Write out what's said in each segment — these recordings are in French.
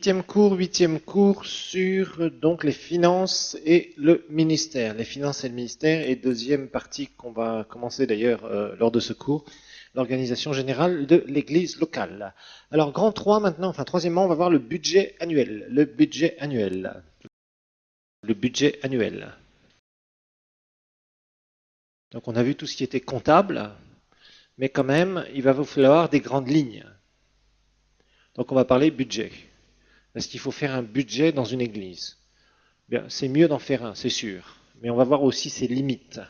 Huitième cours sur donc les finances et le ministère. Les finances et le ministère, et deuxième partie qu'on va commencer d'ailleurs lors de ce cours, l'organisation générale de l'Église locale. Alors grand 3 maintenant, enfin troisièmement, on va voir le budget annuel. Le budget annuel. Le budget annuel. Donc on a vu tout ce qui était comptable, mais quand même, il va vous falloir des grandes lignes. Donc on va parler budget. Est-ce qu'il faut faire un budget dans une église? Bien, c'est mieux d'en faire un, c'est sûr. Mais on va voir aussi ses limites.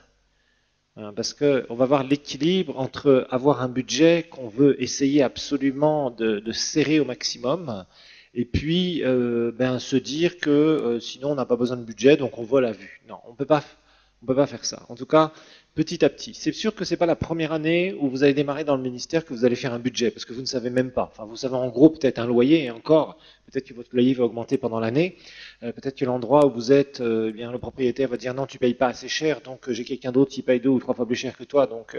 Parce qu'on va voir l'équilibre entre avoir un budget qu'on veut essayer absolument de serrer au maximum, et puis se dire que sinon on n'a pas besoin de budget, donc on voit la vue. Non, on peut pas faire ça. En tout cas, petit à petit. C'est sûr que c'est pas la première année où vous allez démarrer dans le ministère que vous allez faire un budget, parce que vous ne savez même pas. Enfin, vous savez en gros peut-être un loyer, et encore, peut-être que votre loyer va augmenter pendant l'année. Peut-être que l'endroit où vous êtes, eh bien, le propriétaire va dire non, tu payes pas assez cher, donc j'ai quelqu'un d'autre qui paye 2 ou 3 fois plus cher que toi, donc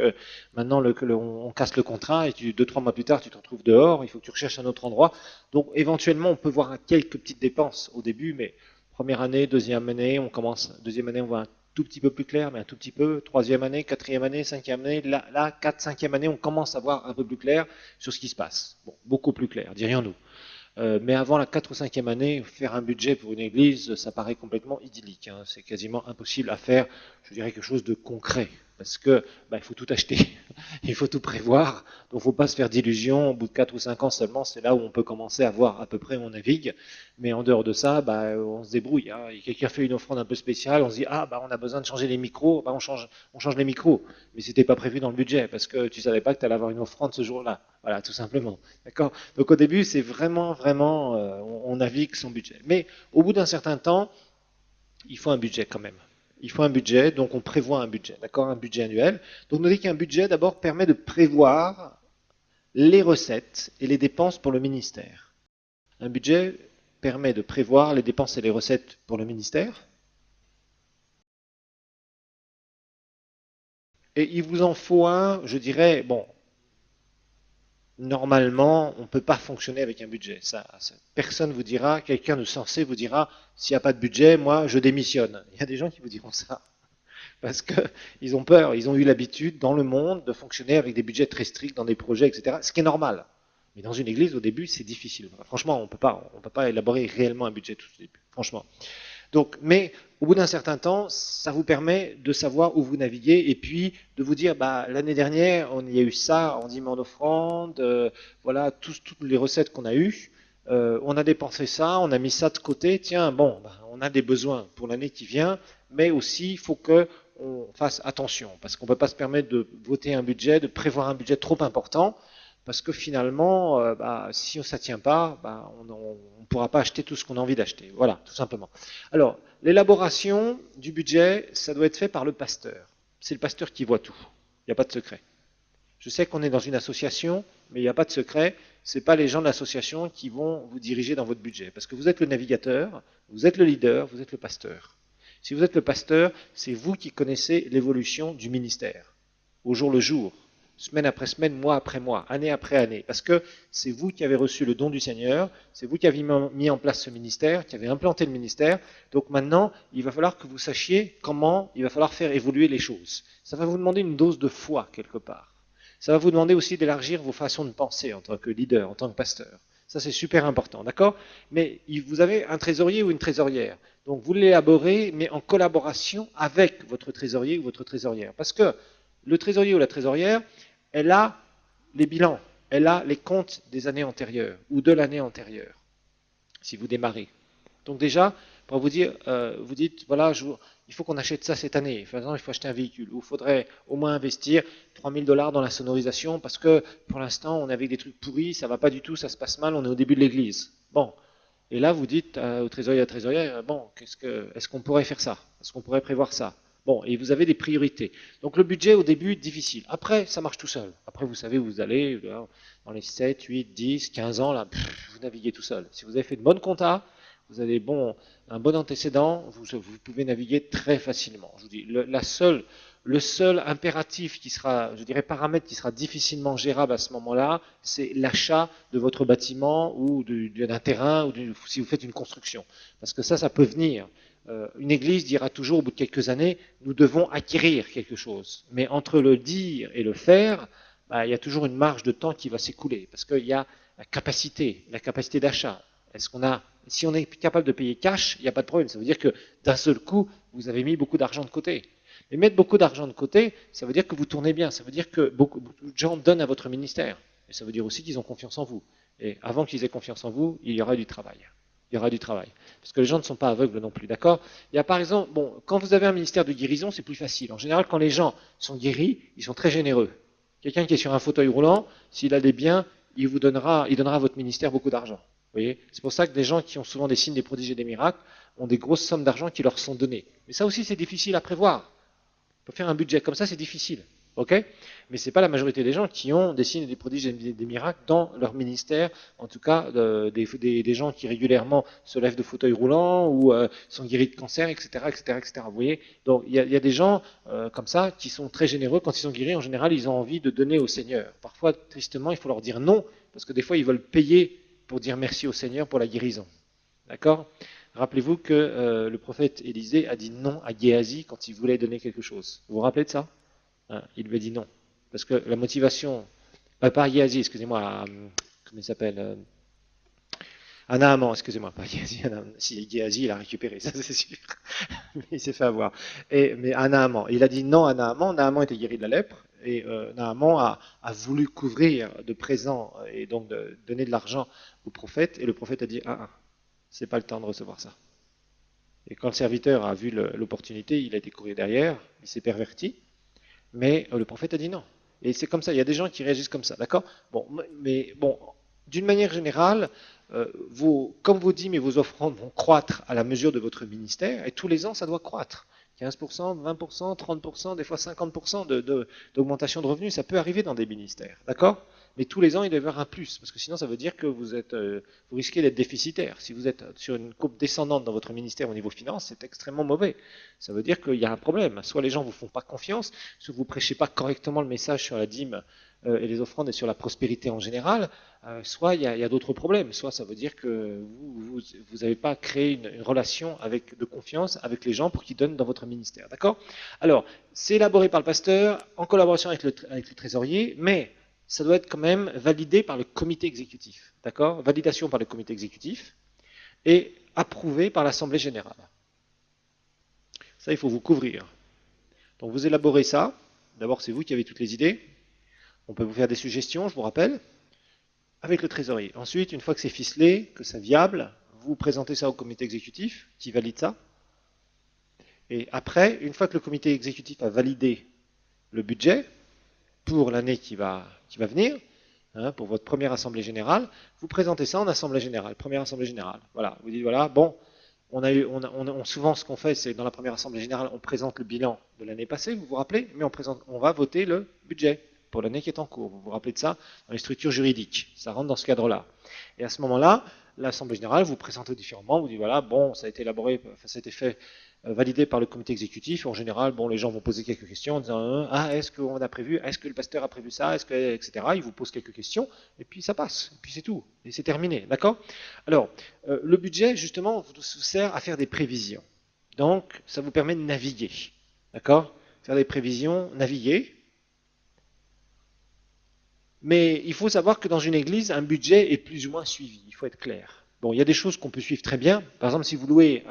maintenant on casse le contrat et 2-3 mois plus tard tu te retrouves dehors, il faut que tu recherches un autre endroit. Donc éventuellement on peut voir quelques petites dépenses au début, mais première année, deuxième année, deuxième année on voit un tout petit peu plus clair, mais un tout petit peu, troisième année, quatrième année, cinquième année, là 4, 5e année on commence à voir un peu plus clair sur ce qui se passe. Bon, beaucoup plus clair, dirions-nous. Mais avant la 4 ou 5e année, faire un budget pour une église, ça paraît complètement idyllique. Hein. C'est quasiment impossible à faire, je dirais, quelque chose de concret. Parce que il faut tout acheter, il faut tout prévoir, donc il ne faut pas se faire d'illusions. Au bout de 4 ou 5 ans seulement, c'est là où on peut commencer à voir à peu près où on navigue. Mais en dehors de ça, on se débrouille. Hein. Quelqu'un fait une offrande un peu spéciale, on se dit on a besoin de changer les micros, on change les micros. Mais c'était pas prévu dans le budget parce que tu savais pas que tu allais avoir une offrande ce jour-là. Voilà, tout simplement. D'accord. Donc au début, c'est vraiment, on navigue son budget. Mais au bout d'un certain temps, il faut un budget quand même. Il faut un budget, donc on prévoit un budget, d'accord, un budget annuel. Donc notez qu'un budget d'abord permet de prévoir les recettes et les dépenses pour le ministère. Un budget permet de prévoir les dépenses et les recettes pour le ministère. Et il vous en faut un, je dirais, bon, normalement, on ne peut pas fonctionner avec un budget. Personne vous dira, quelqu'un de sensé vous dira, s'il n'y a pas de budget, moi, je démissionne. Il y a des gens qui vous diront ça. Parce qu'ils ont peur, ils ont eu l'habitude dans le monde de fonctionner avec des budgets très stricts dans des projets, etc. Ce qui est normal. Mais dans une église, au début, c'est difficile. Franchement, on ne peut pas élaborer réellement un budget tout au début. Franchement. Donc, mais au bout d'un certain temps, ça vous permet de savoir où vous naviguez et puis de vous dire, l'année dernière, on y a eu ça en dimanche d'offrande, voilà, toutes les recettes qu'on a eues, on a dépensé ça, on a mis ça de côté, tiens, bon, on a des besoins pour l'année qui vient, mais aussi, il faut que on fasse attention, parce qu'on ne peut pas se permettre de voter un budget, de prévoir un budget trop important, parce que finalement, si ça ne tient pas, on ne pourra pas acheter tout ce qu'on a envie d'acheter. Voilà, tout simplement. Alors, l'élaboration du budget, ça doit être fait par le pasteur. C'est le pasteur qui voit tout. Il n'y a pas de secret. Je sais qu'on est dans une association, mais il n'y a pas de secret. Ce n'est pas les gens de l'association qui vont vous diriger dans votre budget. Parce que vous êtes le navigateur, vous êtes le leader, vous êtes le pasteur. Si vous êtes le pasteur, c'est vous qui connaissez l'évolution du ministère, au jour le jour, semaine après semaine, mois après mois, année après année, parce que c'est vous qui avez reçu le don du Seigneur, c'est vous qui avez mis en place ce ministère, qui avez implanté le ministère, donc maintenant, il va falloir que vous sachiez comment il va falloir faire évoluer les choses. Ça va vous demander une dose de foi, quelque part. Ça va vous demander aussi d'élargir vos façons de penser en tant que leader, en tant que pasteur. Ça, c'est super important, d'accord? Mais vous avez un trésorier ou une trésorière. Donc, vous l'élaborez, mais en collaboration avec votre trésorier ou votre trésorière. Parce que le trésorier ou la trésorière, elle a les bilans, elle a les comptes des années antérieures ou de l'année antérieure, si vous démarrez. Donc déjà, pour vous dire, vous dites, voilà, il faut qu'on achète ça cette année. Par exemple, il faut acheter un véhicule. Ou il faudrait au moins investir 3000 $ dans la sonorisation parce que pour l'instant, on est avec des trucs pourris, ça va pas du tout, ça se passe mal, on est au début de l'église. Bon. Et là, vous dites au trésorier, à la trésorière, bon, est-ce qu'on pourrait faire ça? Est-ce qu'on pourrait prévoir ça? Bon, et vous avez des priorités. Donc le budget au début, difficile. Après, ça marche tout seul. Après, vous savez où vous allez, dans les 7, 8, 10, 15 ans, là, vous naviguez tout seul. Si vous avez fait de bonnes comptas, vous avez un bon antécédent, vous pouvez naviguer très facilement. Je vous dis, la seule Le seul impératif qui sera, je dirais, paramètre qui sera difficilement gérable à ce moment-là, c'est l'achat de votre bâtiment ou d'un terrain ou si vous faites une construction. Parce que ça peut venir. Une église dira toujours au bout de quelques années, nous devons acquérir quelque chose. Mais entre le dire et le faire, bah, il y a toujours une marge de temps qui va s'écouler. Parce qu'il y a la capacité d'achat. Si on est capable de payer cash, il n'y a pas de problème. Ça veut dire que d'un seul coup, vous avez mis beaucoup d'argent de côté. Mais mettre beaucoup d'argent de côté, ça veut dire que vous tournez bien. Ça veut dire que beaucoup de gens donnent à votre ministère. Et ça veut dire aussi qu'ils ont confiance en vous. Et avant qu'ils aient confiance en vous, il y aura du travail. Il y aura du travail. Parce que les gens ne sont pas aveugles non plus, d'accord? Il y a par exemple, quand vous avez un ministère de guérison, c'est plus facile. En général, quand les gens sont guéris, ils sont très généreux. Quelqu'un qui est sur un fauteuil roulant, s'il a des biens, il donnera à votre ministère beaucoup d'argent. Vous voyez? C'est pour ça que des gens qui ont souvent des signes, des prodiges et des miracles ont des grosses sommes d'argent qui leur sont données. Mais ça aussi, c'est difficile à prévoir. Pour faire un budget comme ça, c'est difficile. Ok? Mais ce n'est pas la majorité des gens qui ont des signes, des prodiges et des miracles dans leur ministère. En tout cas, des gens qui régulièrement se lèvent de fauteuil roulant ou sont guéris de cancer, etc., etc., etc. Vous voyez? Donc, il y a des gens comme ça qui sont très généreux. Quand ils sont guéris, en général, ils ont envie de donner au Seigneur. Parfois, tristement, il faut leur dire non, parce que des fois, ils veulent payer pour dire merci au Seigneur pour la guérison. D'accord? Rappelez-vous que le prophète Élisée a dit non à Géasi quand il voulait donner quelque chose. Vous vous rappelez de ça? Il lui a dit non. Parce que la motivation, pas à Géasi, excusez-moi, comment il s'appelle à Naaman, excusez-moi, pas Géasi, si Géasi il a récupéré, ça c'est sûr, mais il s'est fait avoir. Mais à Naaman, il a dit non à Naaman, Naaman était guéri de la lèpre, et Naaman a voulu couvrir de présents et donc de donner de l'argent au prophète, et le prophète a dit c'est pas le temps de recevoir ça. Et quand le serviteur a vu l'opportunité, il a été courir derrière, il s'est perverti, mais le prophète a dit non. Et c'est comme ça, il y a des gens qui réagissent comme ça, d'accord? Mais d'une manière générale, comme vous dites, mais vos offrandes vont croître à la mesure de votre ministère, et tous les ans, ça doit croître. 15%, 20%, 30%, des fois 50% d'augmentation de revenus, ça peut arriver dans des ministères, d'accord? Mais tous les ans, il doit y avoir un plus, parce que sinon, ça veut dire que vous risquez d'être déficitaire. Si vous êtes sur une courbe descendante dans votre ministère au niveau finance, c'est extrêmement mauvais. Ça veut dire qu'il y a un problème. Soit les gens ne vous font pas confiance, soit vous ne prêchez pas correctement le message sur la dîme et les offrandes et sur la prospérité en général, soit il y a d'autres problèmes. Soit ça veut dire que vous n'avez pas créé une relation de confiance avec les gens pour qu'ils donnent dans votre ministère. D'accord? Alors, c'est élaboré par le pasteur en collaboration avec le trésorier, mais ça doit être quand même validé par le comité exécutif. D'accord? Validation par le comité exécutif et approuvé par l'Assemblée générale. Ça, il faut vous couvrir. Donc, vous élaborez ça. D'abord, c'est vous qui avez toutes les idées. On peut vous faire des suggestions, je vous rappelle, avec le trésorier. Ensuite, une fois que c'est ficelé, que c'est viable, vous présentez ça au comité exécutif qui valide ça. Et après, une fois que le comité exécutif a validé le budget pour l'année qui va venir, pour votre première assemblée générale, vous présentez ça en assemblée générale, première assemblée générale. Voilà, vous dites voilà, bon, souvent ce qu'on fait, c'est dans la première assemblée générale, on présente le bilan de l'année passée, vous vous rappelez, mais on va voter le budget pour l'année qui est en cours. Vous vous rappelez de ça dans les structures juridiques. Ça rentre dans ce cadre-là. Et à ce moment-là, l'Assemblée générale vous présente aux différents membres, vous dit voilà, bon, ça a été élaboré, ça a été fait, validé par le comité exécutif. En général, bon, les gens vont poser quelques questions en disant est-ce qu'on a prévu, est-ce que le pasteur a prévu ça, etc. Ils vous posent quelques questions et puis ça passe, et puis c'est tout, et c'est terminé, d'accord? Alors, le budget, justement, vous sert à faire des prévisions. Donc, ça vous permet de naviguer, d'accord? Faire des prévisions, naviguer. Mais il faut savoir que dans une église, un budget est plus ou moins suivi, il faut être clair. Bon, il y a des choses qu'on peut suivre très bien. Par exemple, si vous louez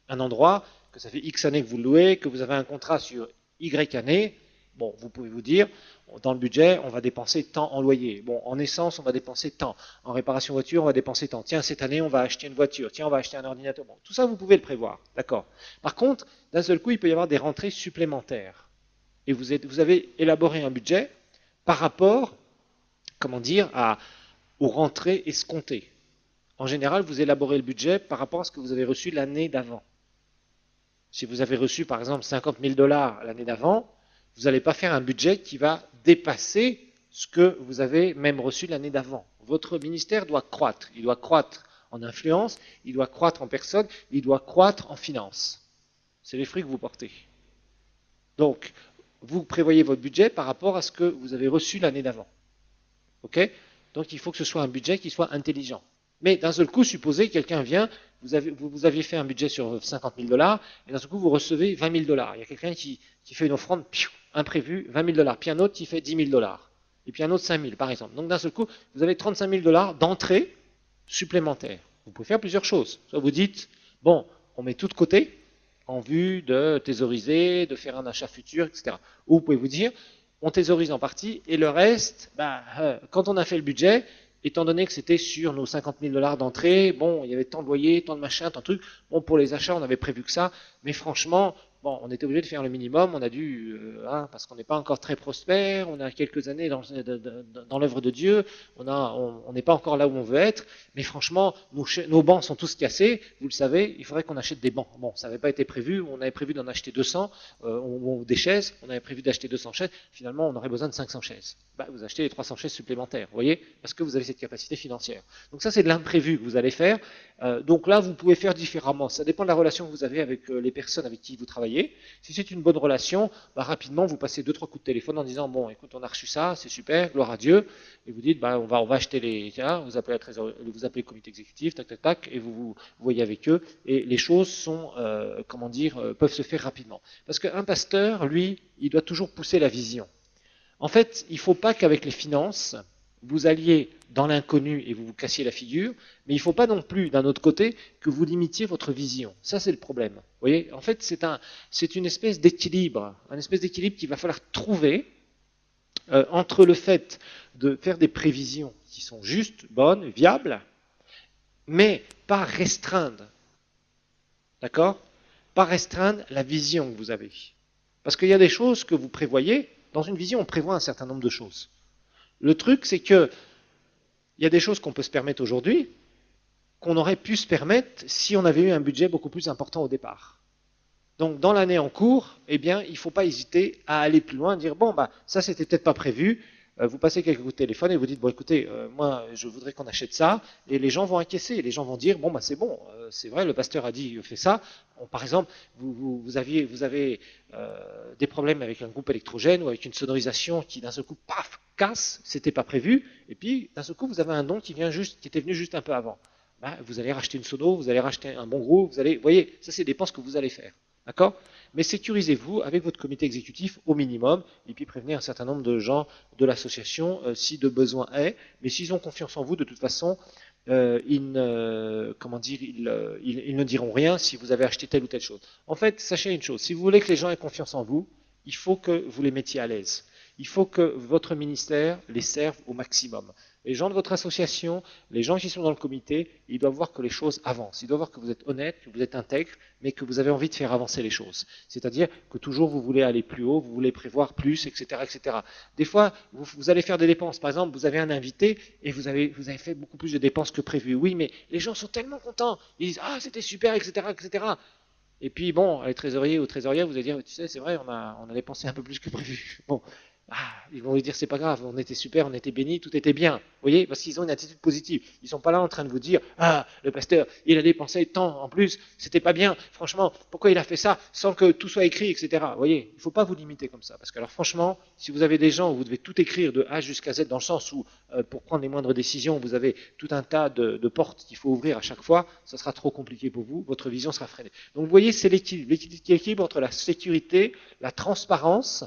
un endroit, que ça fait X années que vous le louez, que vous avez un contrat sur Y années, bon, vous pouvez vous dire, dans le budget, on va dépenser tant en loyer. Bon, en essence, on va dépenser tant. En réparation voiture, on va dépenser tant. Tiens, cette année, on va acheter une voiture. Tiens, on va acheter un ordinateur. Bon, tout ça, vous pouvez le prévoir, d'accord. Par contre, d'un seul coup, il peut y avoir des rentrées supplémentaires. Et vous avez élaboré un budget par rapport aux rentrées escomptées. En général, vous élaborez le budget par rapport à ce que vous avez reçu l'année d'avant. Si vous avez reçu, par exemple, 50 000 $ l'année d'avant, vous n'allez pas faire un budget qui va dépasser ce que vous avez même reçu l'année d'avant. Votre ministère doit croître. Il doit croître en influence, il doit croître en personnes, il doit croître en finances. C'est les fruits que vous portez. Donc, vous prévoyez votre budget par rapport à ce que vous avez reçu l'année d'avant. Ok? Donc il faut que ce soit un budget qui soit intelligent. Mais d'un seul coup, supposez quelqu'un vient, vous aviez fait un budget sur 50 000 dollars, et d'un seul coup, vous recevez 20 000 dollars. Il y a quelqu'un qui fait une offrande imprévue, 20 000 dollars. Puis un autre qui fait 10 000 dollars. Et puis un autre 5 000, par exemple. Donc d'un seul coup, vous avez 35 000 dollars d'entrée supplémentaire. Vous pouvez faire plusieurs choses. Soit vous dites, bon, on met tout de côté en vue de thésauriser, de faire un achat futur, etc. Ou vous pouvez vous dire, on thésaurise en partie et le reste, quand on a fait le budget, étant donné que c'était sur nos 50 000 dollars d'entrée, bon, il y avait tant de loyers, tant de machins, tant de trucs. Bon, pour les achats, on avait prévu que ça, mais franchement, bon, on était obligé de faire le minimum. On a dû, parce qu'on n'est pas encore très prospère, on a quelques années dans l'œuvre de Dieu, on n'est pas encore là où on veut être, mais franchement, nos bancs sont tous cassés. Vous le savez, il faudrait qu'on achète des bancs. Bon, ça n'avait pas été prévu. On avait prévu d'en acheter 200, ou des chaises. On avait prévu d'acheter 200 chaises. Finalement, on aurait besoin de 500 chaises. Vous achetez les 300 chaises supplémentaires, vous voyez, parce que vous avez cette capacité financière. Donc ça, c'est de l'imprévu que vous allez faire. Donc là, vous pouvez faire différemment. Ça dépend de la relation que vous avez avec les personnes avec qui vous travaillez. Si c'est une bonne relation, rapidement, vous passez 2-3 coups de téléphone en disant, bon, écoute, on a reçu ça, c'est super, gloire à Dieu. Et vous dites, on va acheter les... Vous appelez vous appelez le comité exécutif, tac, tac, tac, et vous voyez avec eux. Et les choses sont, peuvent se faire rapidement. Parce qu'un pasteur, lui, il doit toujours pousser la vision. En fait, il ne faut pas qu'avec les finances, vous alliez dans l'inconnu et vous vous cassiez la figure, mais il ne faut pas non plus, d'un autre côté, que vous limitiez votre vision. Ça, c'est le problème. Vous voyez, en fait, c'est une espèce d'équilibre, qu'il va falloir trouver entre le fait de faire des prévisions qui sont justes, bonnes, viables, mais pas restreindre, d'accord? Pas restreindre la vision que vous avez. Parce qu'il y a des choses que vous prévoyez. Dans une vision, on prévoit un certain nombre de choses. Le truc, c'est que il y a des choses qu'on peut se permettre aujourd'hui, qu'on aurait pu se permettre si on avait eu un budget beaucoup plus important au départ. Donc, dans l'année en cours, eh bien, il ne faut pas hésiter à aller plus loin, dire, bon, ça, c'était peut-être pas prévu. Vous passez quelques coups de téléphone et vous dites, bon, écoutez, moi, je voudrais qu'on achète ça. Et les gens vont encaisser. Les gens vont dire, bon, c'est bon, c'est vrai, le pasteur a dit, fait ça. Par exemple, vous avez des problèmes avec un groupe électrogène ou avec une sonorisation qui, d'un seul coup, paf, casse, c'était pas prévu. Et puis, d'un seul coup, vous avez un don qui était venu juste un peu avant. Vous allez racheter une sono, vous allez racheter un bon groupe, vous voyez, ça, c'est des dépenses que vous allez faire. D'accord? Mais sécurisez-vous avec votre comité exécutif au minimum, et puis prévenez un certain nombre de gens de l'association si de besoin est. Mais s'ils ont confiance en vous, de toute façon, ils ne diront rien si vous avez acheté telle ou telle chose. En fait, sachez une chose, si vous voulez que les gens aient confiance en vous, il faut que vous les mettiez à l'aise. Il faut que votre ministère les serve au maximum. Les gens de votre association, les gens qui sont dans le comité, ils doivent voir que les choses avancent. Ils doivent voir que vous êtes honnête, que vous êtes intègre, mais que vous avez envie de faire avancer les choses. C'est-à-dire que toujours vous voulez aller plus haut, vous voulez prévoir plus, etc. etc. Des fois, vous allez faire des dépenses. Par exemple, vous avez un invité et vous avez fait beaucoup plus de dépenses que prévu. Oui, mais les gens sont tellement contents. Ils disent, ah, c'était super, etc. etc. Et puis, bon, les trésoriers ou trésorières, vous allez dire, tu sais, c'est vrai, on a dépensé un peu plus que prévu. Bon, ils vont lui dire c'est pas grave, on était super, on était bénis, tout était bien. Vous voyez, parce qu'ils ont une attitude positive. Ils sont pas là en train de vous dire le pasteur, il a dépensé tant en plus, c'était pas bien. Franchement, pourquoi il a fait ça sans que tout soit écrit, etc. Vous voyez, il faut pas vous limiter comme ça, parce que alors franchement, si vous avez des gens où vous devez tout écrire de A jusqu'à Z, dans le sens où pour prendre les moindres décisions, vous avez tout un tas de portes qu'il faut ouvrir à chaque fois, ça sera trop compliqué pour vous, votre vision sera freinée. Donc vous voyez, c'est l'équilibre entre la sécurité, la transparence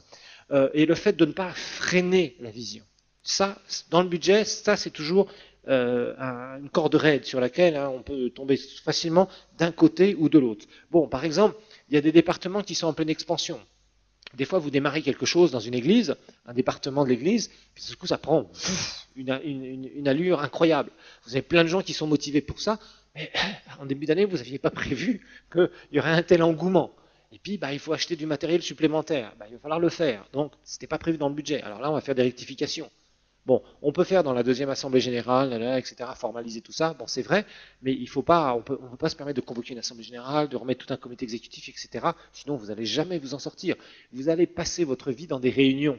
et le fait de ne pas freiner la vision. Ça, dans le budget, ça c'est toujours une corde raide sur laquelle on peut tomber facilement d'un côté ou de l'autre. Bon, par exemple, il y a des départements qui sont en pleine expansion. Des fois, vous démarrez quelque chose dans une église, un département de l'église, puis du coup, ça prend une allure incroyable. Vous avez plein de gens qui sont motivés pour ça, mais en début d'année, vous n'aviez pas prévu qu'il y aurait un tel engouement. Et puis, il faut acheter du matériel supplémentaire. Il va falloir le faire. Donc, ce n'était pas prévu dans le budget. Alors là, on va faire des rectifications. Bon, on peut faire dans la deuxième assemblée générale, etc., formaliser tout ça. Bon, c'est vrai, mais il faut pas, on peut pas se permettre de convoquer une assemblée générale, de remettre tout un comité exécutif, etc. Sinon, vous n'allez jamais vous en sortir. Vous allez passer votre vie dans des réunions.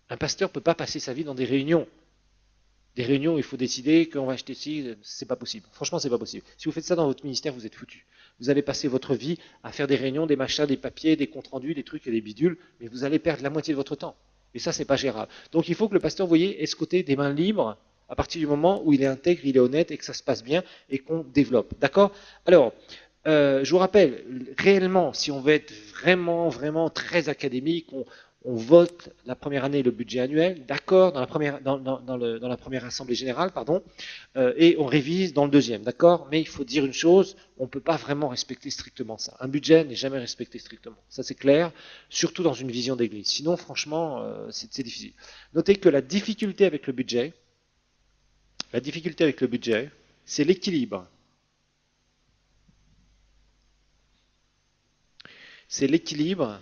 Un pasteur ne peut pas passer sa vie dans des réunions. Des réunions où il faut décider qu'on va acheter ci, c'est pas possible. Franchement, c'est pas possible. Si vous faites ça dans votre ministère, vous êtes foutu. Vous allez passer votre vie à faire des réunions, des machins, des papiers, des comptes rendus, des trucs et des bidules, mais vous allez perdre la moitié de votre temps. Et ça, c'est pas gérable. Donc il faut que le pasteur, vous voyez, ait ce côté des mains libres à partir du moment où il est intègre, il est honnête et que ça se passe bien et qu'on développe. D'accord? Alors, je vous rappelle, réellement, si on veut être vraiment, vraiment très académique, on vote la première année le budget annuel, d'accord, dans la première assemblée générale, pardon, et on révise dans le deuxième, d'accord. Mais il faut dire une chose, on ne peut pas vraiment respecter strictement ça. Un budget n'est jamais respecté strictement, ça c'est clair, surtout dans une vision d'église. Sinon, franchement, c'est difficile. Notez que la difficulté avec le budget, c'est l'équilibre. C'est l'équilibre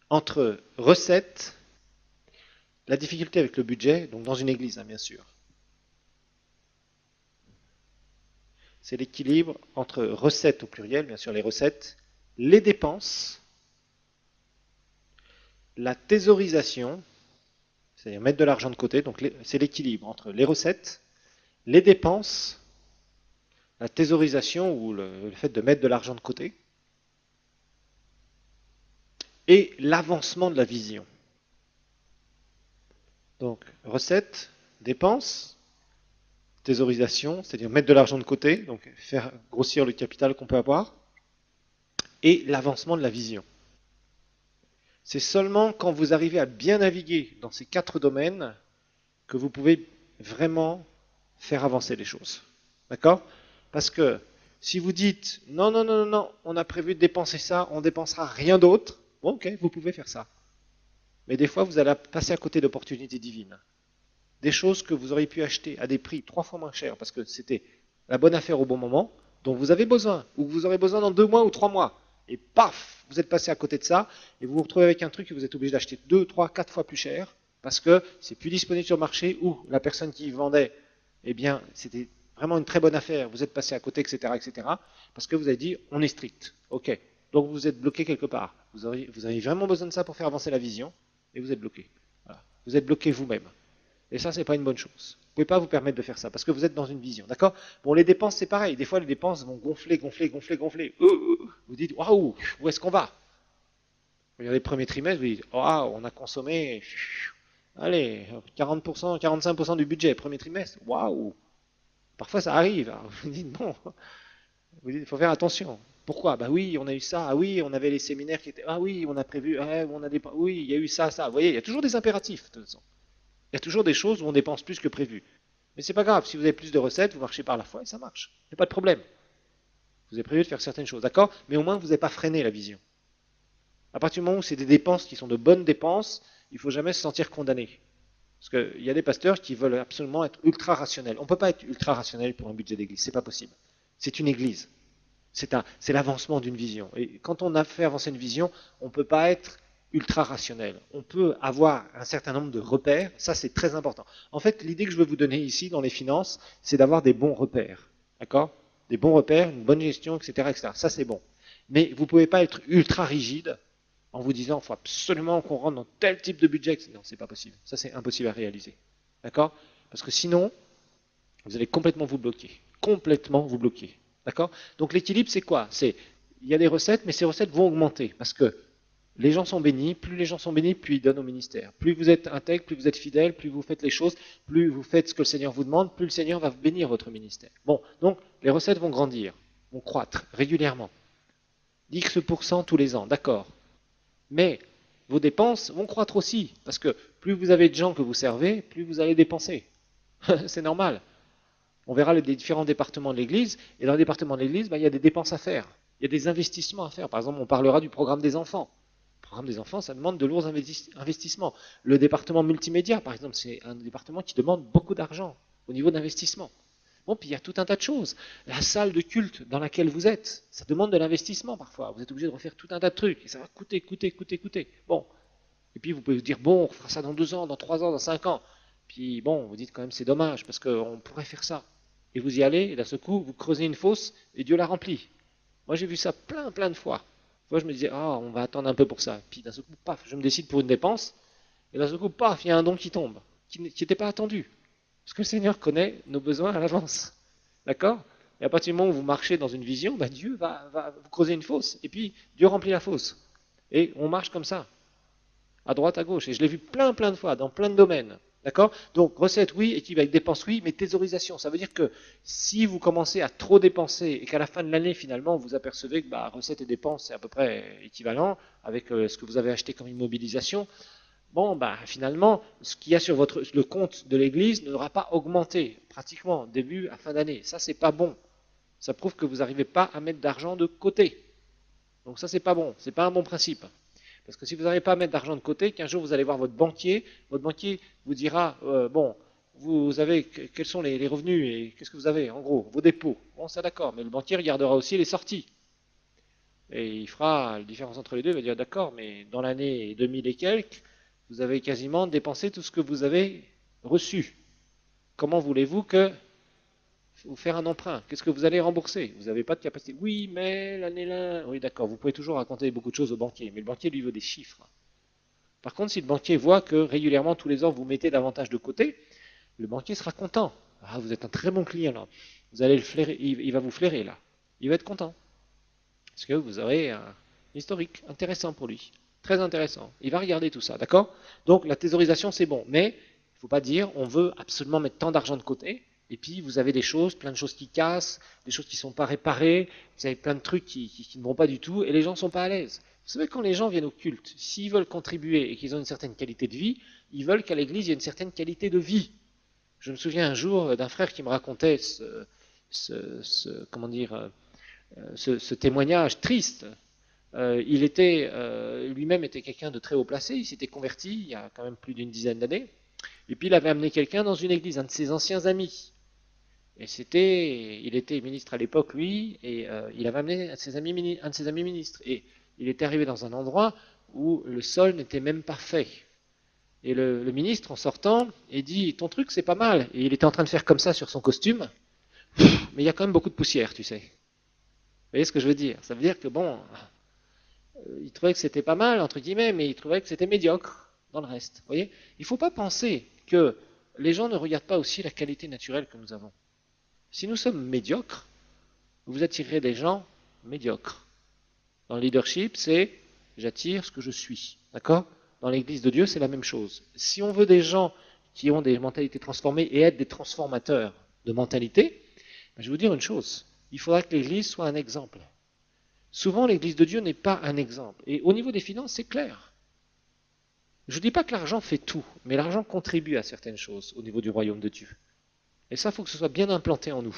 entre recettes, la difficulté avec le budget, donc dans une église, hein, bien sûr. C'est l'équilibre entre recettes au pluriel, bien sûr les recettes, les dépenses, la thésaurisation, c'est-à-dire mettre de l'argent de côté, donc c'est l'équilibre entre les recettes, les dépenses, la thésaurisation ou le fait de mettre de l'argent de côté, et l'avancement de la vision. Donc, recettes, dépenses, thésaurisation, c'est-à-dire mettre de l'argent de côté, donc faire grossir le capital qu'on peut avoir, et l'avancement de la vision. C'est seulement quand vous arrivez à bien naviguer dans ces 4 domaines que vous pouvez vraiment faire avancer les choses. D'accord? Parce que si vous dites non, non, non, non, non, on a prévu de dépenser ça, on dépensera rien d'autre, bon, ok, vous pouvez faire ça. Mais des fois, vous allez passer à côté d'opportunités divines. Des choses que vous auriez pu acheter à des prix 3 fois moins chers parce que c'était la bonne affaire au bon moment, dont vous avez besoin, ou que vous aurez besoin dans 2 mois ou 3 mois. Et paf, vous êtes passé à côté de ça, et vous vous retrouvez avec un truc que vous êtes obligé d'acheter 2, 3, 4 fois plus cher, parce que c'est plus disponible sur le marché, ou la personne qui vendait, eh bien, c'était vraiment une très bonne affaire, vous êtes passé à côté, etc., etc., parce que vous avez dit, on est strict. Ok. Donc vous êtes bloqué quelque part. Vous avez vraiment besoin de ça pour faire avancer la vision, et vous êtes bloqué. Voilà. Vous êtes bloqué vous-même. Et ça, c'est pas une bonne chose. Vous pouvez pas vous permettre de faire ça parce que vous êtes dans une vision, d'accord? Bon, les dépenses, c'est pareil. Des fois, les dépenses vont gonfler, gonfler, gonfler, gonfler. Vous dites, waouh, où est-ce qu'on va? Vous regardez le premier trimestre, vous dites, waouh, on a consommé, allez, 40%, 45% du budget, premier trimestre. Waouh! Parfois, ça arrive. Alors, vous dites, bon, vous dites, il faut faire attention. Pourquoi? Bah oui, on a eu ça. Ah oui, on avait les séminaires qui étaient. Ah oui, on a prévu. Ah, on a des. Oui, il y a eu ça, ça. Vous voyez, il y a toujours des impératifs, de toute façon. Il y a toujours des choses où on dépense plus que prévu. Mais c'est pas grave, si vous avez plus de recettes, vous marchez par la foi et ça marche. Il n'y a pas de problème. Vous avez prévu de faire certaines choses, d'accord? Mais au moins, vous n'avez pas freiné la vision. À partir du moment où c'est des dépenses qui sont de bonnes dépenses, il ne faut jamais se sentir condamné. Parce qu'il y a des pasteurs qui veulent absolument être ultra rationnels. On ne peut pas être ultra rationnel pour un budget d'église, c'est pas possible. C'est une église. C'est l'avancement d'une vision. Et quand on a fait avancer une vision, on ne peut pas être ultra rationnel. On peut avoir un certain nombre de repères, ça c'est très important. En fait, l'idée que je veux vous donner ici dans les finances, c'est d'avoir des bons repères. D'accord? Des bons repères, une bonne gestion, etc. etc. Ça c'est bon. Mais vous ne pouvez pas être ultra rigide en vous disant il faut absolument qu'on rentre dans tel type de budget. Non, c'est pas possible. Ça c'est impossible à réaliser. D'accord? Parce que sinon, vous allez complètement vous bloquer. Complètement vous bloquer. D'accord? Donc l'équilibre, c'est quoi? Il y a des recettes, mais ces recettes vont augmenter parce que les gens sont bénis, plus les gens sont bénis, plus ils donnent au ministère. Plus vous êtes intègre, plus vous êtes fidèle, plus vous faites les choses, plus vous faites ce que le Seigneur vous demande, plus le Seigneur va bénir votre ministère. Bon, donc les recettes vont grandir, vont croître régulièrement. X% tous les ans, d'accord. Mais vos dépenses vont croître aussi, parce que plus vous avez de gens que vous servez, plus vous allez dépenser. C'est normal. On verra les différents départements de l'Église, et dans les départements de l'Église, il y a des dépenses à faire. Il y a des investissements à faire. Par exemple, on parlera du programme des enfants. Le programme des enfants, ça demande de lourds investissements. Le département multimédia, par exemple, c'est un département qui demande beaucoup d'argent au niveau d'investissement. Bon, puis il y a tout un tas de choses. La salle de culte dans laquelle vous êtes, ça demande de l'investissement parfois. Vous êtes obligé de refaire tout un tas de trucs, et ça va coûter, coûter, coûter, coûter. Bon. Et puis vous pouvez vous dire, bon, on fera ça dans 2 ans, dans 3 ans, dans 5 ans. Puis bon, vous dites quand même, c'est dommage, parce qu'on pourrait faire ça. Et vous y allez, et d'un seul coup, vous creusez une fosse, et Dieu la remplit. Moi, j'ai vu ça plein, plein de fois. Moi, je me disais, ah, on va attendre un peu pour ça. Puis d'un seul coup, paf, je me décide pour une dépense, et d'un seul coup, paf, il y a un don qui tombe, qui n'était pas attendu. Parce que le Seigneur connaît nos besoins à l'avance. D'accord? Et à partir du moment où vous marchez dans une vision, bah, Dieu va vous creuser une fosse. Et puis, Dieu remplit la fosse. Et on marche comme ça, à droite, à gauche. Et je l'ai vu plein de fois, dans plein de domaines. D'accord? Donc, recette, oui, équipe avec dépenses, oui, mais thésaurisation. Ça veut dire que si vous commencez à trop dépenser et qu'à la fin de l'année, finalement, vous apercevez que bah, recettes et dépenses, c'est à peu près équivalent avec ce que vous avez acheté comme immobilisation, bon, bah, finalement, ce qu'il y a sur le compte de l'Église n'aura pas augmenté, pratiquement, début à fin d'année. Ça, c'est pas bon. Ça prouve que vous n'arrivez pas à mettre d'argent de côté. Donc ça, c'est pas bon. C'est pas un bon principe. Parce que si vous n'arrivez pas à mettre d'argent de côté, qu'un jour vous allez voir votre banquier vous dira, bon, vous avez, quels sont les revenus et qu'est-ce que vous avez, en gros, vos dépôts. Bon, ça d'accord, mais le banquier regardera aussi les sorties. Et il fera la différence entre les deux, il va dire, d'accord, mais dans l'année 2000 et quelques, vous avez quasiment dépensé tout ce que vous avez reçu. Comment voulez-vous que vous faire un emprunt? Qu'est-ce que vous allez rembourser? Vous n'avez pas de capacité. Oui, mais l'année là. Oui, d'accord, vous pouvez toujours raconter beaucoup de choses au banquier, mais le banquier lui veut des chiffres. Par contre, si le banquier voit que régulièrement, tous les ans, vous mettez davantage de côté, le banquier sera content. Ah, vous êtes un très bon client là. Vous allez le flairer, il va vous flairer là. Il va être content. Parce que vous aurez un historique intéressant pour lui. Très intéressant. Il va regarder tout ça, d'accord? Donc la thésaurisation, c'est bon. Mais il ne faut pas dire on veut absolument mettre tant d'argent de côté. Et puis vous avez des choses, plein de choses qui cassent, des choses qui ne sont pas réparées, vous avez plein de trucs qui ne vont pas du tout, et les gens ne sont pas à l'aise. Vous savez, quand les gens viennent au culte, s'ils veulent contribuer et qu'ils ont une certaine qualité de vie, ils veulent qu'à l'église, il y ait une certaine qualité de vie. Je me souviens un jour d'un frère qui me racontait comment dire, ce témoignage triste. Lui-même était quelqu'un de très haut placé, il s'était converti il y a quand même plus d'une dizaine d'années, et puis il avait amené quelqu'un dans une église, un de ses anciens amis. Et il était ministre à l'époque, lui, et il avait amené un de ses amis ministres. Et il était arrivé dans un endroit où le sol n'était même pas fait. Et le ministre, en sortant, il dit, ton truc, c'est pas mal. Et il était en train de faire comme ça sur son costume, mais il y a quand même beaucoup de poussière, tu sais. Vous voyez ce que je veux dire? Ça veut dire que, bon, il trouvait que c'était pas mal, entre guillemets, mais il trouvait que c'était médiocre dans le reste. Vous voyez? Il ne faut pas penser que les gens ne regardent pas aussi la qualité naturelle que nous avons. Si nous sommes médiocres, vous attirerez des gens médiocres. Dans le leadership, c'est j'attire ce que je suis. D'accord? Dans l'église de Dieu, c'est la même chose. Si on veut des gens qui ont des mentalités transformées et être des transformateurs de mentalité, je vais vous dire une chose. Il faudra que l'église soit un exemple. Souvent, l'église de Dieu n'est pas un exemple. Et au niveau des finances, c'est clair. Je ne dis pas que l'argent fait tout, mais l'argent contribue à certaines choses au niveau du royaume de Dieu. Et ça, il faut que ce soit bien implanté en nous.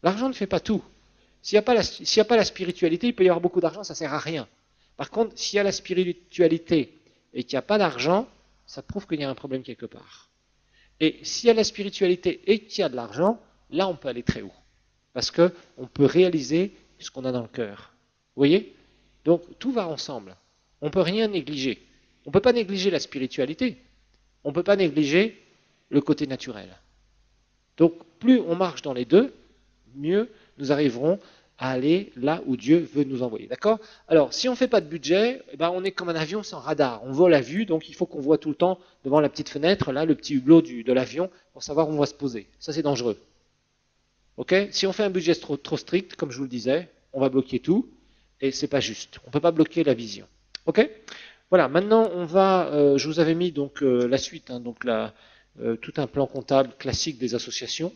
L'argent ne fait pas tout. S'il n'y a pas la spiritualité, il peut y avoir beaucoup d'argent, ça ne sert à rien. Par contre, s'il y a la spiritualité et qu'il n'y a pas d'argent, ça prouve qu'il y a un problème quelque part. Et s'il y a la spiritualité et qu'il y a de l'argent, là on peut aller très haut. Parce qu'on peut réaliser ce qu'on a dans le cœur. Vous voyez? Donc tout va ensemble. On ne peut rien négliger. On ne peut pas négliger la spiritualité. On ne peut pas négliger le côté naturel. Donc plus on marche dans les deux, mieux nous arriverons à aller là où Dieu veut nous envoyer. D'accord? Alors, si on ne fait pas de budget, on est comme un avion sans radar. On vole à vue, donc il faut qu'on voit tout le temps devant la petite fenêtre, là, le petit hublot de l'avion, pour savoir où on va se poser. Ça, c'est dangereux. Ok? Si on fait un budget trop strict, comme je vous le disais, on va bloquer tout, et c'est pas juste. On ne peut pas bloquer la vision. Ok? Voilà, maintenant, je vous avais mis donc la suite, hein, donc tout un plan comptable classique des associations.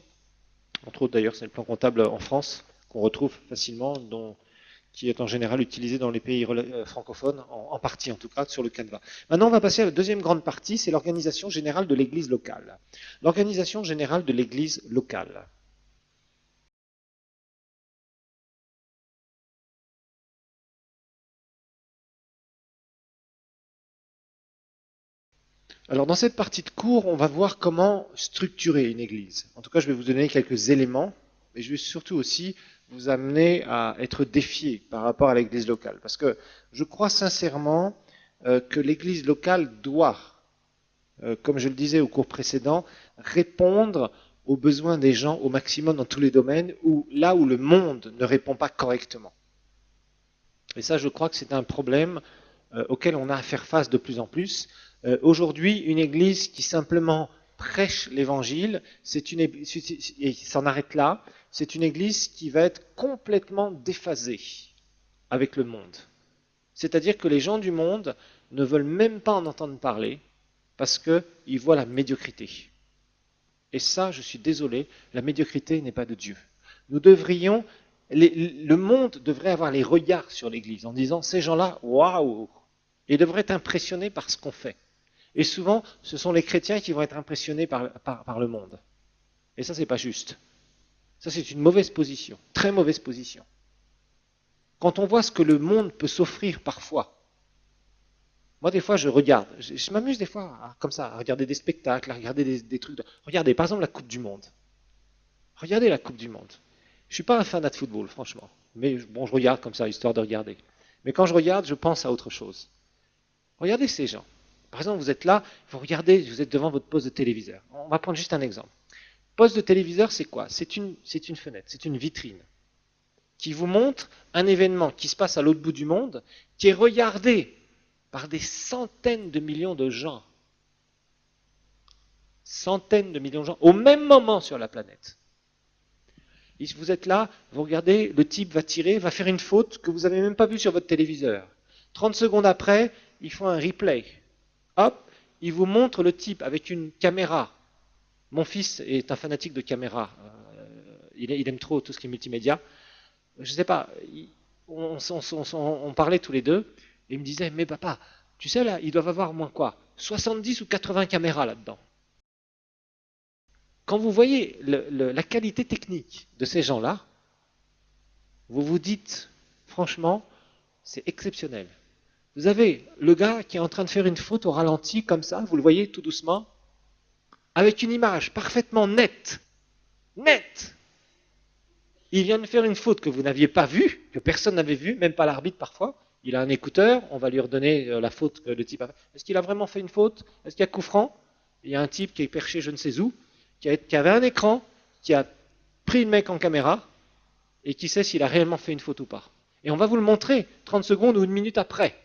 Entre autres, d'ailleurs, c'est le plan comptable en France qu'on retrouve facilement, qui est en général utilisé dans les pays francophones, en partie en tout cas, sur le Canva. Maintenant, on va passer à la deuxième grande partie, c'est l'organisation générale de l'Église locale. L'organisation générale de l'Église locale. Alors, dans cette partie de cours, on va voir comment structurer une Église. En tout cas, je vais vous donner quelques éléments, mais je vais surtout aussi vous amener à être défié par rapport à l'Église locale. Parce que je crois sincèrement que l'Église locale doit, comme je le disais au cours précédent, répondre aux besoins des gens au maximum dans tous les domaines, là où le monde ne répond pas correctement. Et ça, je crois que c'est un problème auquel on a à faire face de plus en plus. Aujourd'hui, une église qui simplement prêche l'évangile, et il s'en arrête là, c'est une église qui va être complètement déphasée avec le monde. C'est-à-dire que les gens du monde ne veulent même pas en entendre parler parce qu'ils voient la médiocrité. Et ça, je suis désolé, la médiocrité n'est pas de Dieu. Nous devrions, le monde devrait avoir les regards sur l'Église en disant, ces gens-là, waouh, ils devraient être impressionnés par ce qu'on fait. Et souvent, ce sont les chrétiens qui vont être impressionnés par le monde. Et ça, c'est pas juste. Ça, c'est une mauvaise position, très mauvaise position. Quand on voit ce que le monde peut s'offrir parfois, moi, des fois, je regarde. Je m'amuse des fois, comme ça, à regarder des spectacles, à regarder des trucs. Regardez, par exemple, la Coupe du Monde. Regardez la Coupe du Monde. Je ne suis pas un fanat de football, franchement. Mais bon, je regarde comme ça, histoire de regarder. Mais quand je regarde, je pense à autre chose. Regardez ces gens. Par exemple, vous êtes là, vous regardez, vous êtes devant votre poste de téléviseur. On va prendre juste un exemple. Poste de téléviseur, c'est quoi? C'est une fenêtre, c'est une vitrine qui vous montre un événement qui se passe à l'autre bout du monde, qui est regardé par des centaines de millions de gens. Centaines de millions de gens, au même moment sur la planète. Et vous êtes là, vous regardez, le type va tirer, va faire une faute que vous n'avez même pas vue sur votre téléviseur. 30 secondes après, ils font un replay. Hop, ils vous montrent le type avec une caméra. Mon fils est un fanatique de caméra. Il aime trop tout ce qui est multimédia. Je ne sais pas, on parlait tous les deux, et il me disait, mais papa, tu sais là, ils doivent avoir au moins quoi 70 ou 80 caméras là-dedans. Quand vous voyez la qualité technique de ces gens-là, vous vous dites, franchement, c'est exceptionnel. Vous avez le gars qui est en train de faire une faute au ralenti, comme ça, vous le voyez tout doucement, avec une image parfaitement nette. Nette. Il vient de faire une faute que vous n'aviez pas vue, que personne n'avait vue, même pas l'arbitre parfois. Il a un écouteur, on va lui redonner la faute que le type a fait. Est-ce qu'il a vraiment fait une faute? Est-ce qu'il y a coup franc? Il y a un type qui est perché je ne sais où, qui avait un écran, qui a pris le mec en caméra, et qui sait s'il a réellement fait une faute ou pas. Et on va vous le montrer 30 secondes ou une minute après.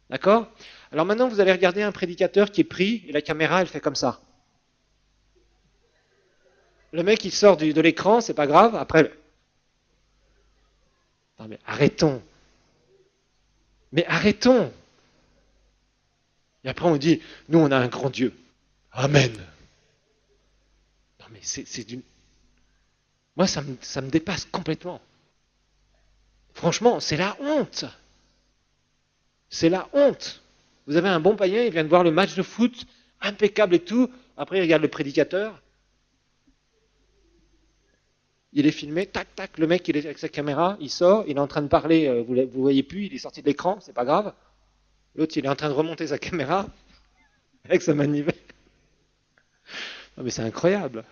D'accord? Alors maintenant, vous allez regarder un prédicateur qui est pris, et la caméra, elle fait comme ça. Le mec, il sort de l'écran, c'est pas grave, après... Non mais arrêtons. Mais arrêtons. Et après, on dit, nous, on a un grand Dieu. Amen. Non mais c'est d'une... Moi, ça me dépasse complètement. Franchement, c'est la honte. C'est la honte. Vous avez un bon païen, il vient de voir le match de foot, impeccable et tout. Après, il regarde le prédicateur. Il est filmé, tac, tac, le mec, il est avec sa caméra, il sort, il est en train de parler, vous ne voyez plus, il est sorti de l'écran, c'est pas grave. L'autre, il est en train de remonter sa caméra avec sa manivelle. Non, mais c'est incroyable.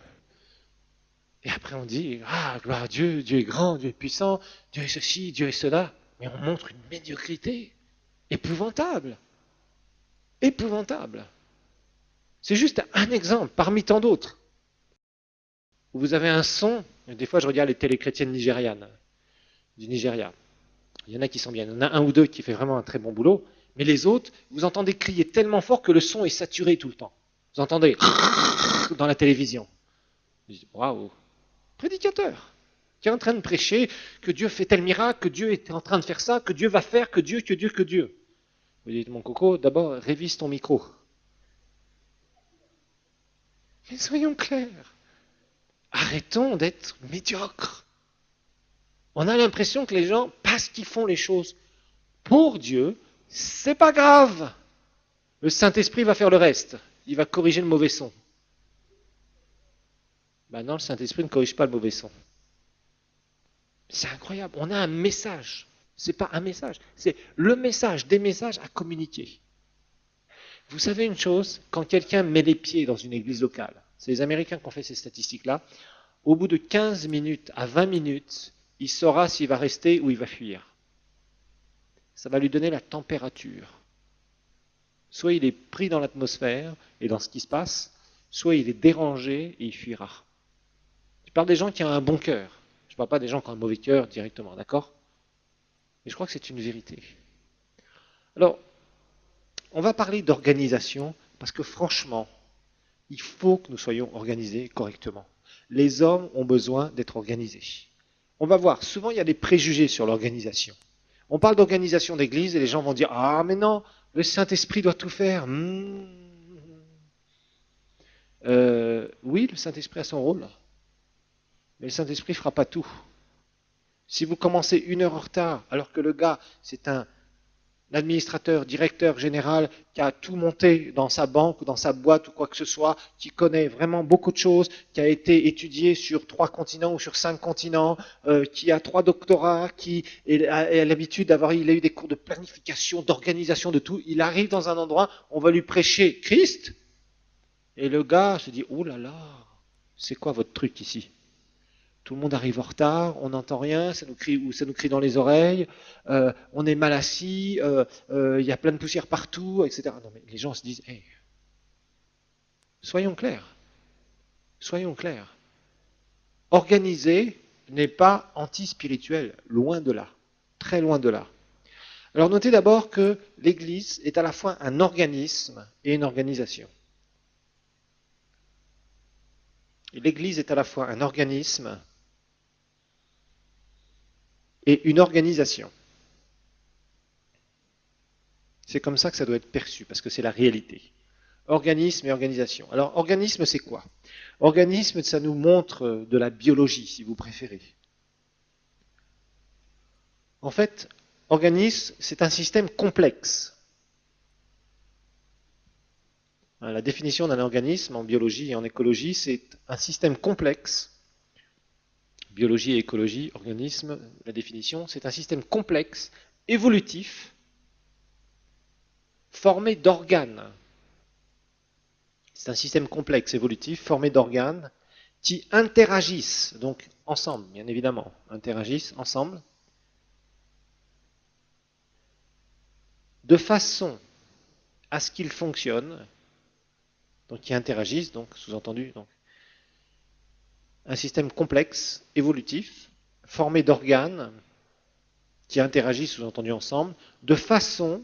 Et après, on dit, ah, gloire à Dieu, Dieu est grand, Dieu est puissant, Dieu est ceci, Dieu est cela. Mais on montre une médiocrité épouvantable. Épouvantable. C'est juste un exemple parmi tant d'autres. Vous avez un son, des fois je regarde les télé chrétiennes nigérianes, du Nigeria. Il y en a qui sont bien, il y en a un ou deux qui fait vraiment un très bon boulot, mais les autres, vous entendez crier tellement fort que le son est saturé tout le temps. Vous entendez dans la télévision. Waouh, prédicateur qui est en train de prêcher que Dieu fait tel miracle, que Dieu est en train de faire ça, que Dieu va faire, que Dieu, que Dieu, que Dieu. Vous dites, mon coco, d'abord révise ton micro. Mais soyons clairs. Arrêtons d'être médiocres. On a l'impression que les gens, parce qu'ils font les choses pour Dieu, c'est pas grave. Le Saint-Esprit va faire le reste. Il va corriger le mauvais son. Ben non, le Saint-Esprit ne corrige pas le mauvais son. C'est incroyable. On a un message. C'est pas un message. C'est le message, des messages à communiquer. Vous savez une chose, quand quelqu'un met les pieds dans une église locale, c'est les Américains qui ont fait ces statistiques-là, au bout de 15 minutes à 20 minutes, il saura s'il va rester ou il va fuir. Ça va lui donner la température. Soit il est pris dans l'atmosphère et dans ce qui se passe, soit il est dérangé et il fuira. Je parle des gens qui ont un bon cœur. Je ne parle pas des gens qui ont un mauvais cœur directement, d'accord? Mais je crois que c'est une vérité. Alors, on va parler d'organisation parce que franchement, Il faut que nous soyons organisés correctement. Les hommes ont besoin d'être organisés. On va voir, souvent il y a des préjugés sur l'organisation. On parle d'organisation d'église et les gens vont dire, ah mais non, le Saint-Esprit doit tout faire. Oui, le Saint-Esprit a son rôle, mais le Saint-Esprit ne fera pas tout. Si vous commencez 1 heure en retard, alors que le gars, c'est un administrateur, directeur général qui a tout monté dans sa banque ou dans sa boîte ou quoi que ce soit, qui connaît vraiment beaucoup de choses, qui a été étudié sur 3 continents ou sur 5 continents, qui a 3 doctorats, qui a l'habitude d'avoir, il a eu des cours de planification, d'organisation, de tout. Il arrive dans un endroit, on va lui prêcher Christ, et le gars se dit, oh là là, c'est quoi votre truc ici? Tout le monde arrive en retard, on n'entend rien, ça nous crie dans les oreilles, on est mal assis, il y a plein de poussière partout, etc. Non, mais les gens se disent, hey, soyons clairs, soyons clairs. Organiser n'est pas anti-spirituel, loin de là, très loin de là. Alors notez d'abord que l'Église est à la fois un organisme et une organisation. L'Église est à la fois un organisme et une organisation. C'est comme ça que ça doit être perçu, parce que c'est la réalité. Organisme et organisation. Alors, organisme, c'est quoi? Organisme, ça nous montre de la biologie, si vous préférez. En fait, organisme, c'est un système complexe. La définition d'un organisme en biologie et en écologie, c'est un système complexe. Biologie et écologie, organisme, la définition, c'est un système complexe, évolutif, formé d'organes. C'est un système complexe, évolutif, formé d'organes qui interagissent, donc ensemble, bien évidemment, interagissent ensemble, de façon à ce qu'ils fonctionnent, donc qui interagissent, donc sous-entendu, donc un système complexe, évolutif, formé d'organes qui interagissent, sous-entendu ensemble, de façon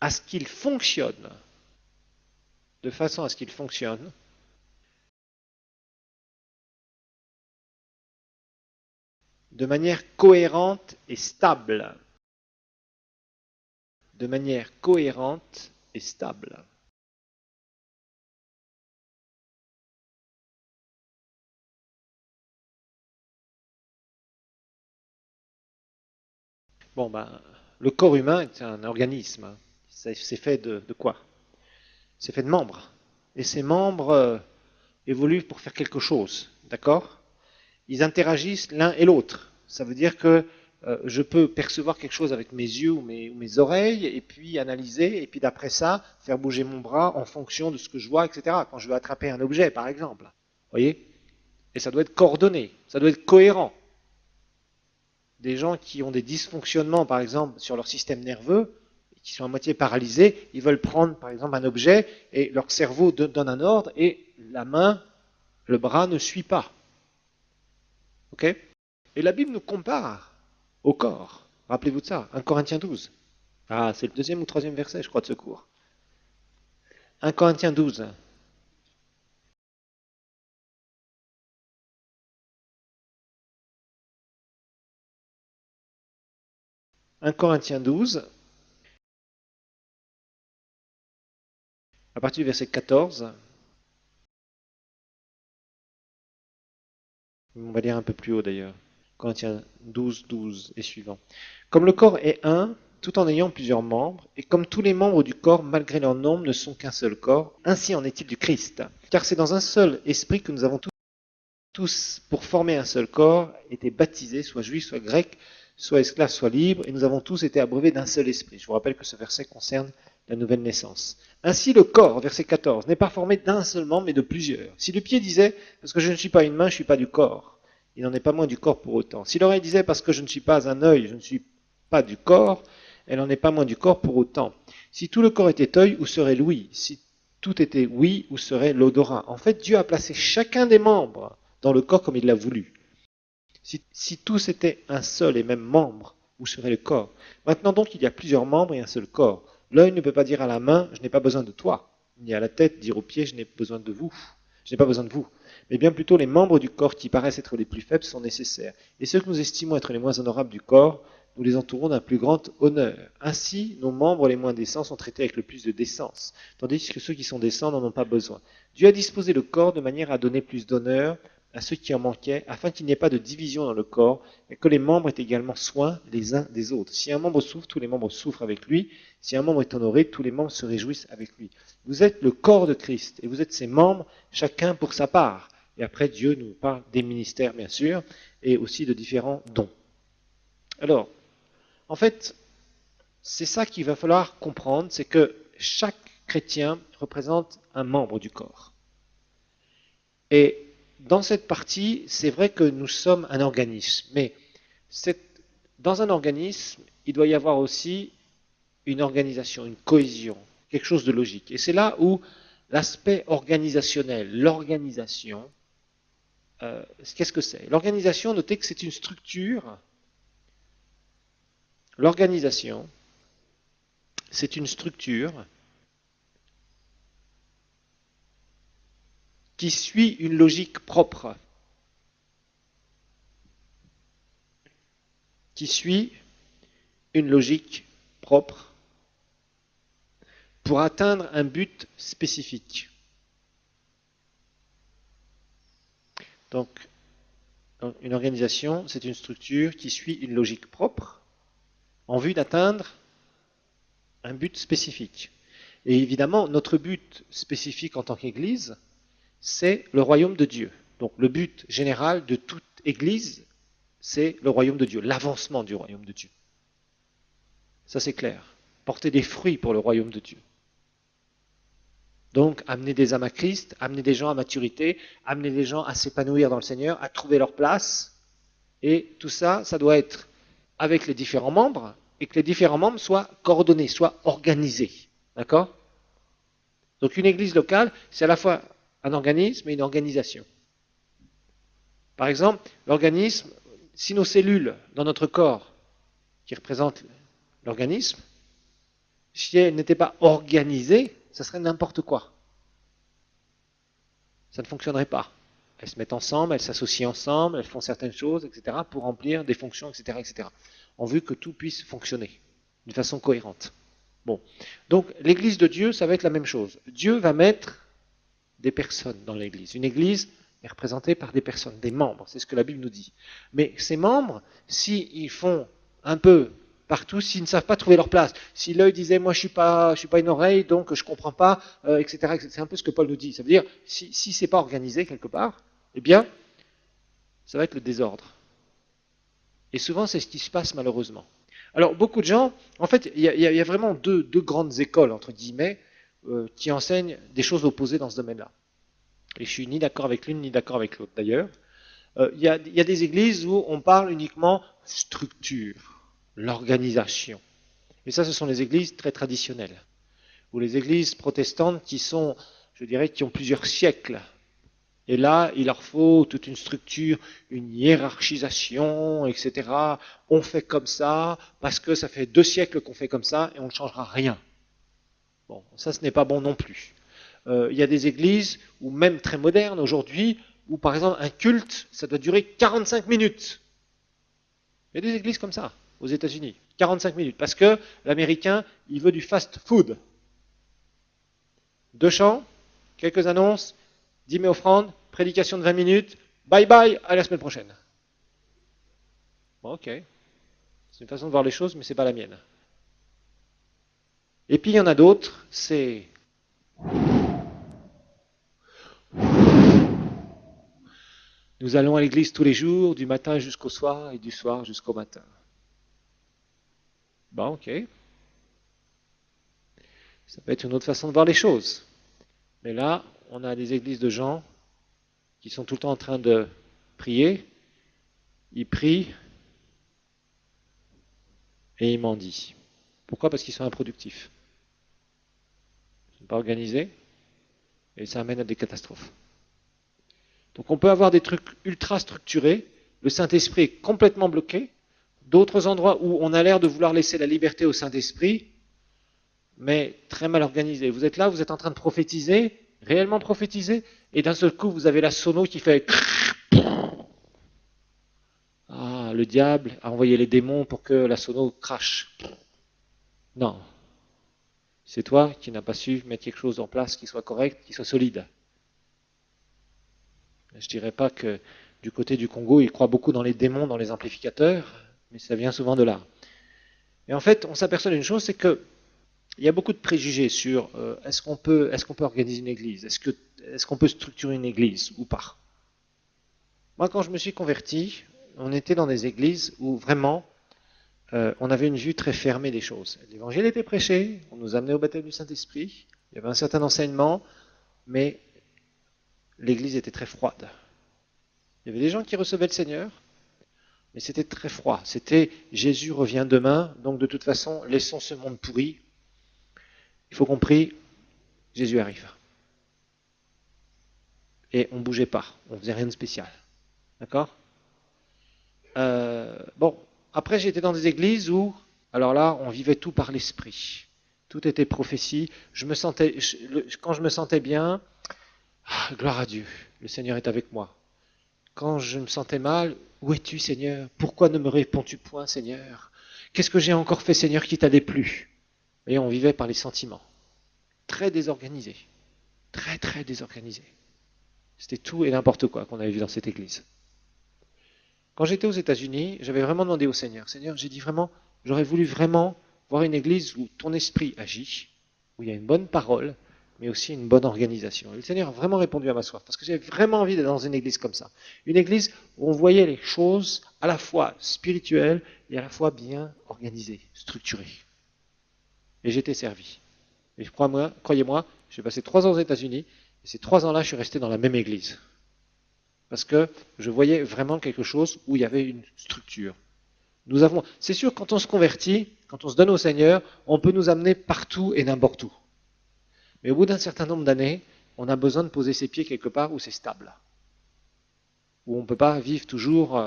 à ce qu'ils fonctionnent, de manière cohérente et stable. De manière cohérente et stable. Bon, ben, le corps humain est un organisme. C'est fait de quoi? C'est fait de membres. Et ces membres évoluent pour faire quelque chose. D'accord? Ils interagissent l'un et l'autre. Ça veut dire que je peux percevoir quelque chose avec mes yeux ou mes oreilles, et puis analyser, et puis d'après ça, faire bouger mon bras en fonction de ce que je vois, etc. Quand je veux attraper un objet, par exemple. Vous voyez? Et ça doit être coordonné, ça doit être cohérent. Des gens qui ont des dysfonctionnements, par exemple, sur leur système nerveux, qui sont à moitié paralysés, ils veulent prendre, par exemple, un objet, et leur cerveau donne un ordre, et la main, le bras ne suit pas. Ok? Et la Bible nous compare au corps. Rappelez-vous de ça, 1 Corinthiens 12. Ah, c'est le 2e ou 3e verset, je crois, de ce cours. 1 Corinthiens 12. 1 Corinthiens 12, à partir du verset 14. On va lire un peu plus haut d'ailleurs. Corinthiens 12, 12 et suivant. Comme le corps est un, tout en ayant plusieurs membres, et comme tous les membres du corps, malgré leur nombre, ne sont qu'un seul corps, ainsi en est-il du Christ. Car c'est dans un seul esprit que nous avons tous, pour former un seul corps, été baptisés, soit juifs, soit grecs, soit esclaves, soit libres, et nous avons tous été abreuvés d'un seul esprit. Je vous rappelle que ce verset concerne la nouvelle naissance. Ainsi le corps, verset 14, n'est pas formé d'un seul membre, mais de plusieurs. Si le pied disait, parce que je ne suis pas une main, je ne suis pas du corps, il n'en est pas moins du corps pour autant. Si l'oreille disait, parce que je ne suis pas un œil, je ne suis pas du corps, elle n'en est pas moins du corps pour autant. Si tout le corps était œil, où serait l'ouïe? Si tout était ouïe, où serait l'odorat? En fait, Dieu a placé chacun des membres dans le corps comme il l'a voulu. Si tous étaient un seul et même membre, où serait le corps? Maintenant donc, il y a plusieurs membres et un seul corps. L'œil ne peut pas dire à la main, je n'ai pas besoin de toi, ni à la tête dire aux pieds, je n'ai besoin de vous. Je n'ai pas besoin de vous. Mais bien plutôt les membres du corps qui paraissent être les plus faibles sont nécessaires. Et ceux que nous estimons être les moins honorables du corps, nous les entourons d'un plus grand honneur. Ainsi, nos membres les moins décents sont traités avec le plus de décence, tandis que ceux qui sont décents n'en ont pas besoin. Dieu a disposé le corps de manière à donner plus d'honneur à ceux qui en manquaient, afin qu'il n'y ait pas de division dans le corps, et que les membres aient également soin les uns des autres. Si un membre souffre, tous les membres souffrent avec lui. Si un membre est honoré, tous les membres se réjouissent avec lui. Vous êtes le corps de Christ, et vous êtes ses membres, chacun pour sa part. Et après, Dieu nous parle des ministères, bien sûr, et aussi de différents dons. Alors, en fait, c'est ça qu'il va falloir comprendre, c'est que chaque chrétien représente un membre du corps. Et dans cette partie, c'est vrai que nous sommes un organisme, mais dans un organisme, il doit y avoir aussi une organisation, une cohésion, quelque chose de logique. Et c'est là où l'aspect organisationnel, l'organisation, qu'est-ce que c'est? L'organisation, notez que c'est une structure. L'organisation, c'est une structure qui suit une logique propre, pour atteindre un but spécifique. Donc, une organisation, c'est une structure qui suit une logique propre en vue d'atteindre un but spécifique. Et évidemment, notre but spécifique en tant qu'Église, c'est le royaume de Dieu. Donc le but général de toute Église, c'est le royaume de Dieu, l'avancement du royaume de Dieu. Ça c'est clair. Porter des fruits pour le royaume de Dieu. Donc amener des âmes à Christ, amener des gens à maturité, amener des gens à s'épanouir dans le Seigneur, à trouver leur place. Et tout ça, ça doit être avec les différents membres, et que les différents membres soient coordonnés, soient organisés. D'accord? Donc une église locale, c'est à la fois un organisme et une organisation. Par exemple, l'organisme, si nos cellules dans notre corps, qui représentent l'organisme, si elles n'étaient pas organisées, ça serait n'importe quoi. Ça ne fonctionnerait pas. Elles se mettent ensemble, elles s'associent ensemble, elles font certaines choses, etc., pour remplir des fonctions, etc., etc., en vue que tout puisse fonctionner d'une façon cohérente. Bon. Donc, l'église de Dieu, ça va être la même chose. Dieu va mettre des personnes dans l'église. Une église est représentée par des personnes, des membres, c'est ce que la Bible nous dit. Mais ces membres, s'ils font un peu partout, s'ils ne savent pas trouver leur place, si l'œil disait, moi je suis pas une oreille, donc je comprends pas, etc., c'est un peu ce que Paul nous dit. Ça veut dire, si c'est pas organisé quelque part, eh bien, ça va être le désordre. Et souvent, c'est ce qui se passe malheureusement. Alors, beaucoup de gens, en fait, il y a vraiment deux grandes écoles, entre guillemets, qui enseignent des choses opposées dans ce domaine-là. Et je suis ni d'accord avec l'une, ni d'accord avec l'autre, d'ailleurs. Il y a des églises où on parle uniquement structure, l'organisation. Et ça, ce sont les églises très traditionnelles. Ou les églises protestantes qui sont, je dirais, qui ont plusieurs siècles. Et là, il leur faut toute une structure, une hiérarchisation, etc. On fait comme ça, parce que ça fait 2 siècles qu'on fait comme ça, et on ne changera rien. Bon, ça, ce n'est pas bon non plus. Il y a des églises, ou même très modernes aujourd'hui, où par exemple un culte, ça doit durer 45 minutes. Il y a des églises comme ça, aux États-Unis. 45 minutes, parce que l'Américain, il veut du fast food. 2 chants, quelques annonces, 10 000 offrandes, prédication de 20 minutes, bye bye, à la semaine prochaine. Bon, ok. C'est une façon de voir les choses, mais ce n'est pas la mienne. Et puis il y en a d'autres, c'est... Nous allons à l'église tous les jours, du matin jusqu'au soir, et du soir jusqu'au matin. Bon, ok. Ça peut être une autre façon de voir les choses. Mais là, on a des églises de gens qui sont tout le temps en train de prier, ils prient et ils mendient. Pourquoi? Parce qu'ils sont improductifs. Ils ne sont pas organisés et ça amène à des catastrophes. Donc on peut avoir des trucs ultra structurés, le Saint-Esprit est complètement bloqué, d'autres endroits où on a l'air de vouloir laisser la liberté au Saint-Esprit, mais très mal organisé. Vous êtes là, vous êtes en train de prophétiser, réellement prophétiser, et d'un seul coup, vous avez la sono qui fait... Ah, le diable a envoyé les démons pour que la sono crache. Non, c'est toi qui n'as pas su mettre quelque chose en place qui soit correct, qui soit solide. Je dirais pas que du côté du Congo, ils croient beaucoup dans les démons, dans les amplificateurs, mais ça vient souvent de là. Et en fait, on s'aperçoit d'une chose, c'est que il y a beaucoup de préjugés sur est-ce qu'on peut organiser une église, est-ce qu'on peut structurer une église ou pas. Moi, quand je me suis converti, on était dans des églises où vraiment on avait une vue très fermée des choses. L'évangile était prêché, on nous amenait au baptême du Saint-Esprit, il y avait un certain enseignement, mais l'église était très froide. Il y avait des gens qui recevaient le Seigneur, mais c'était très froid. C'était Jésus revient demain, donc de toute façon, laissons ce monde pourri. Il faut qu'on prie, Jésus arrive. Et on ne bougeait pas, on ne faisait rien de spécial. D'accord Bon, après j'ai été dans des églises où, alors là, on vivait tout par l'esprit. Tout était prophétie. Quand je me sentais bien, gloire à Dieu, le Seigneur est avec moi. Quand je me sentais mal, où es-tu Seigneur? Pourquoi ne me réponds-tu point Seigneur? Qu'est-ce que j'ai encore fait Seigneur qui t'a déplu? Et on vivait par les sentiments. Très désorganisé. Très très désorganisé. C'était tout et n'importe quoi qu'on avait vu dans cette église. Quand j'étais aux États-Unis, j'avais vraiment demandé au Seigneur, Seigneur, j'ai dit vraiment, j'aurais voulu vraiment voir une église où ton esprit agit, où il y a une bonne parole, mais aussi une bonne organisation. Et le Seigneur a vraiment répondu à ma soif, parce que j'avais vraiment envie d'être dans une église comme ça. Une église où on voyait les choses à la fois spirituelles et à la fois bien organisées, structurées. Et j'étais servi. Et croyez-moi, j'ai passé 3 ans aux États-Unis, et ces 3 ans-là, je suis resté dans la même église. Parce que je voyais vraiment quelque chose où il y avait une structure. C'est sûr, quand on se convertit, quand on se donne au Seigneur, on peut nous amener partout et n'importe où. Mais au bout d'un certain nombre d'années, on a besoin de poser ses pieds quelque part où c'est stable. Où on ne peut pas vivre toujours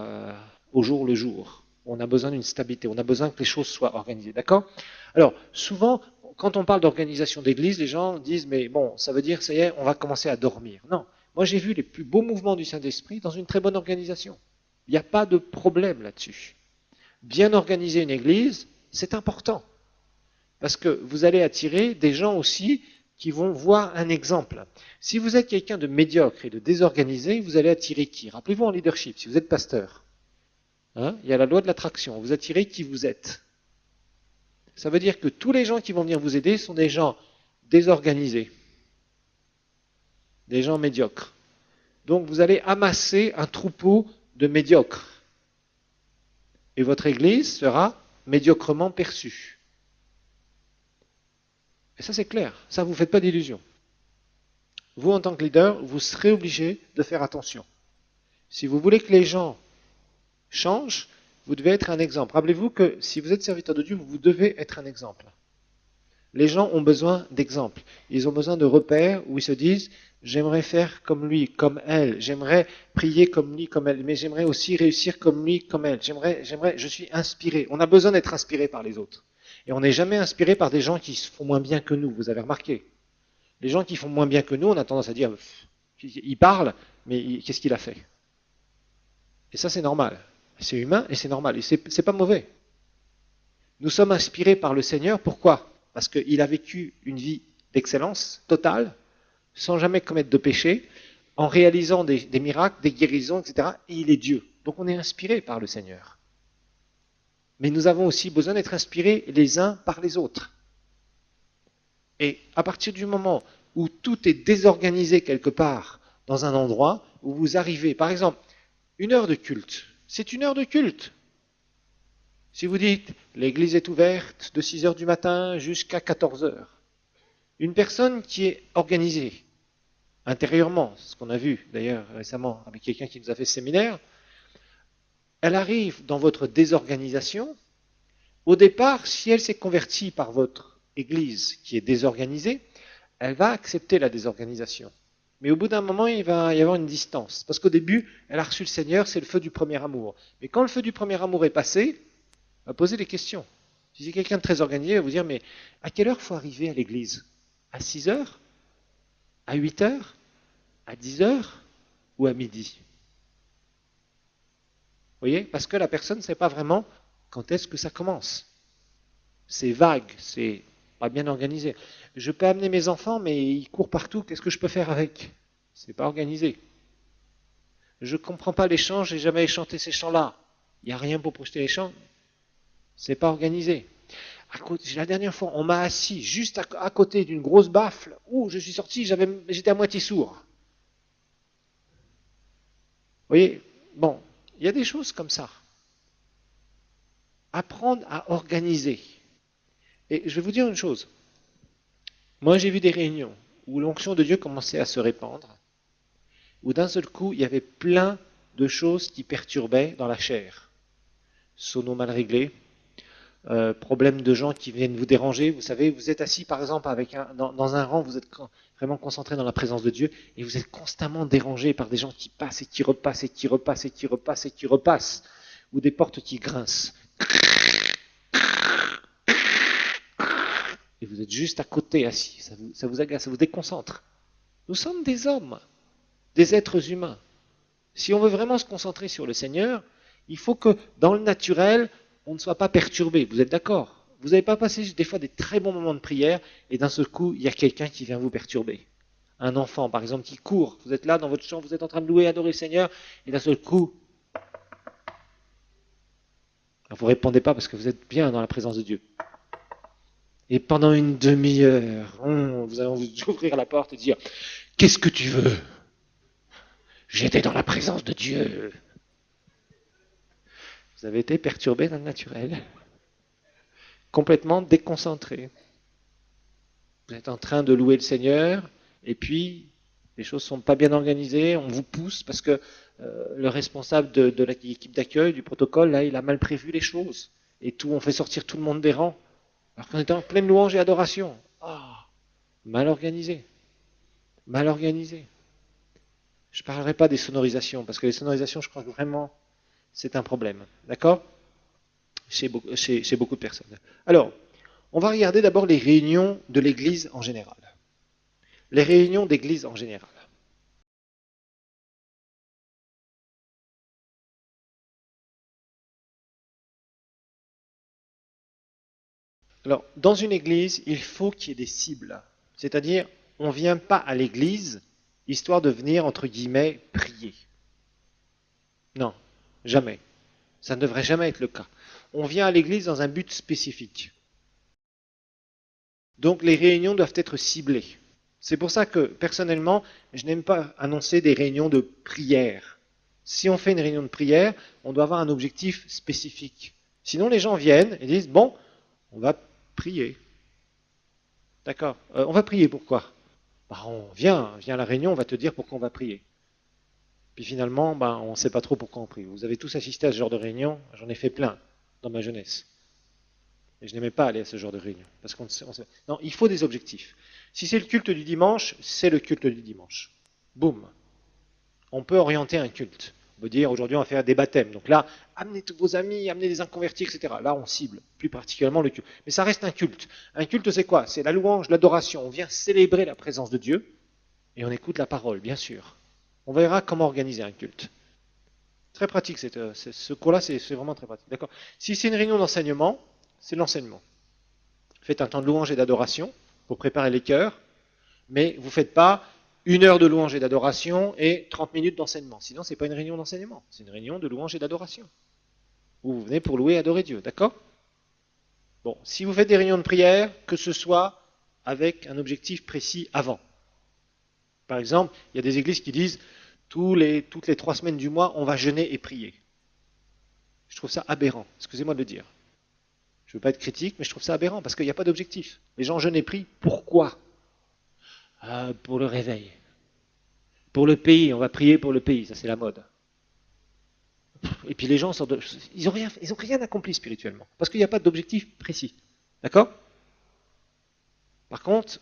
au jour le jour. On a besoin d'une stabilité, on a besoin que les choses soient organisées. D'accord? Alors, souvent, quand on parle d'organisation d'église, les gens disent, mais bon, ça veut dire, ça y est, on va commencer à dormir. Non. Moi, j'ai vu les plus beaux mouvements du Saint-Esprit dans une très bonne organisation. Il n'y a pas de problème là-dessus. Bien organiser une église, c'est important. Parce que vous allez attirer des gens aussi qui vont voir un exemple. Si vous êtes quelqu'un de médiocre et de désorganisé, vous allez attirer qui? Rappelez-vous en leadership, si vous êtes pasteur, il y a la loi de l'attraction, vous attirez qui vous êtes. Ça veut dire que tous les gens qui vont venir vous aider sont des gens désorganisés, des gens médiocres. Donc vous allez amasser un troupeau de médiocres. Et votre église sera médiocrement perçue. Et ça c'est clair, ça vous ne faites pas d'illusions. Vous en tant que leader, vous serez obligé de faire attention. Si vous voulez que les gens changent, vous devez être un exemple. Rappelez-vous que si vous êtes serviteur de Dieu, vous devez être un exemple. Les gens ont besoin d'exemples. Ils ont besoin de repères où ils se disent j'aimerais faire comme lui, comme elle, j'aimerais prier comme lui, comme elle, mais j'aimerais aussi réussir comme lui, comme elle. Je suis inspiré. On a besoin d'être inspiré par les autres. Et on n'est jamais inspiré par des gens qui se font moins bien que nous, vous avez remarqué. Les gens qui font moins bien que nous, on a tendance à dire il parle, mais qu'est-ce qu'il a fait? Et ça, c'est normal. C'est humain et c'est normal. Et c'est pas mauvais. Nous sommes inspirés par le Seigneur. Pourquoi? Parce qu'il a vécu une vie d'excellence totale, sans jamais commettre de péché, en réalisant des miracles, des guérisons, etc. Et il est Dieu. Donc on est inspiré par le Seigneur. Mais nous avons aussi besoin d'être inspirés les uns par les autres. Et à partir du moment où tout est désorganisé quelque part dans un endroit, où vous arrivez, par exemple, 1 heure de culte, c'est 1 heure de culte. Si vous dites, l'église est ouverte de 6 heures du matin jusqu'à 14 heures, une personne qui est organisée intérieurement, c'est ce qu'on a vu d'ailleurs récemment avec quelqu'un qui nous a fait ce séminaire, elle arrive dans votre désorganisation. Au départ, si elle s'est convertie par votre église qui est désorganisée, elle va accepter la désorganisation. Mais au bout d'un moment, il va y avoir une distance. Parce qu'au début, elle a reçu le Seigneur, c'est le feu du premier amour. Mais quand le feu du premier amour est passé, elle va poser des questions. Si c'est quelqu'un de très organisé, il va vous dire, mais à quelle heure faut arriver à l'église? À 6 heures? À 8 heures? À 10 heures? Ou à midi? Vous voyez? Parce que la personne ne sait pas vraiment quand est-ce que ça commence. C'est vague, c'est pas bien organisé. Je peux amener mes enfants, mais ils courent partout, qu'est-ce que je peux faire avec? C'est pas organisé. Je ne comprends pas les chants, j'ai jamais chanté ces chants-là. Il n'y a rien pour projeter les chants. C'est pas organisé. La dernière fois, on m'a assis juste à côté d'une grosse baffle. Ouh, je suis sorti, j'étais à moitié sourd. Vous voyez? Bon, il y a des choses comme ça. Apprendre à organiser. Et je vais vous dire une chose. Moi, j'ai vu des réunions où l'onction de Dieu commençait à se répandre, où d'un seul coup, il y avait plein de choses qui perturbaient dans la chair. Sonos mal réglés, problème de gens qui viennent vous déranger. Vous savez, vous êtes assis par exemple dans un rang, vous êtes vraiment concentré dans la présence de Dieu et vous êtes constamment dérangé par des gens qui passent et qui repassent et qui repassent et qui repassent et qui repassent, ou des portes qui grincent. Et vous êtes juste à côté assis, ça vous agace, ça vous déconcentre. Nous sommes des hommes, des êtres humains. Si on veut vraiment se concentrer sur le Seigneur, il faut que dans le naturel, on ne soit pas perturbé. Vous êtes d'accord? Vous n'avez pas passé des fois des très bons moments de prière et d'un seul coup, il y a quelqu'un qui vient vous perturber. Un enfant, par exemple, qui court. Vous êtes là dans votre chambre, vous êtes en train de louer, adorer le Seigneur et d'un seul coup, vous ne répondez pas parce que vous êtes bien dans la présence de Dieu. Et pendant une demi-heure, vous allez vous ouvrir la porte et dire « Qu'est-ce que tu veux ?» J'étais dans la présence de Dieu. Vous avez été perturbé dans le naturel, complètement déconcentré. Vous êtes en train de louer le Seigneur, et puis les choses ne sont pas bien organisées, on vous pousse parce que le responsable de l'équipe d'accueil, du protocole, là, il a mal prévu les choses. Et tout, on fait sortir tout le monde des rangs, alors qu'on était en pleine louange et adoration. Ah, mal organisé. Mal organisé. Je ne parlerai pas des sonorisations, parce que les sonorisations, je crois que vraiment, c'est un problème. D'accord? Chez beaucoup de personnes. Alors, on va regarder d'abord les réunions de l'Église en général. Les réunions d'Église en général. Alors, dans une Église, il faut qu'il y ait des cibles. C'est-à-dire, on ne vient pas à l'Église histoire de venir, entre guillemets, prier. Non, jamais. Ça ne devrait jamais être le cas. On vient à l'Église dans un but spécifique. Donc, les réunions doivent être ciblées. C'est pour ça que, personnellement, je n'aime pas annoncer des réunions de prière. Si on fait une réunion de prière, on doit avoir un objectif spécifique. Sinon, les gens viennent et disent, bon, on va prier. D'accord. On va prier pourquoi? Bah, on vient à la réunion, on va te dire pourquoi on va prier. Puis finalement, bah, on ne sait pas trop pourquoi on prie. Vous avez tous assisté à ce genre de réunion, j'en ai fait plein dans ma jeunesse. Et je n'aimais pas aller à ce genre de réunion. Parce qu'on Non, il faut des objectifs. Si c'est le culte du dimanche, c'est le culte du dimanche. Boum. On peut orienter un culte. On peut dire aujourd'hui on va faire des baptêmes. Donc là, amenez tous vos amis, amenez des inconvertis, etc. Là, on cible plus particulièrement le culte. Mais ça reste un culte. Un culte, c'est quoi? C'est la louange, l'adoration. On vient célébrer la présence de Dieu et on écoute la parole, bien sûr. On verra comment organiser un culte. Très pratique, ce cours-là, c'est vraiment très pratique. D'accord. Si c'est une réunion d'enseignement, c'est l'enseignement. Faites un temps de louange et d'adoration pour préparer les cœurs, mais vous ne faites pas 1 heure de louange et d'adoration et 30 minutes d'enseignement. Sinon, ce n'est pas une réunion d'enseignement, c'est une réunion de louange et d'adoration. Vous venez pour louer et adorer Dieu, d'accord? Bon, si vous faites des réunions de prière, que ce soit avec un objectif précis avant. Par exemple, il y a des églises qui disent toutes les 3 semaines du mois, on va jeûner et prier. Je trouve ça aberrant, excusez-moi de le dire. Je ne veux pas être critique, mais je trouve ça aberrant parce qu'il n'y a pas d'objectif. Les gens jeûnent et prient, pourquoi? Pour le réveil. Pour le pays, on va prier pour le pays, ça c'est la mode. Et puis les gens, ils ont rien accompli spirituellement, parce qu'il n'y a pas d'objectif précis. D'accord? Par contre,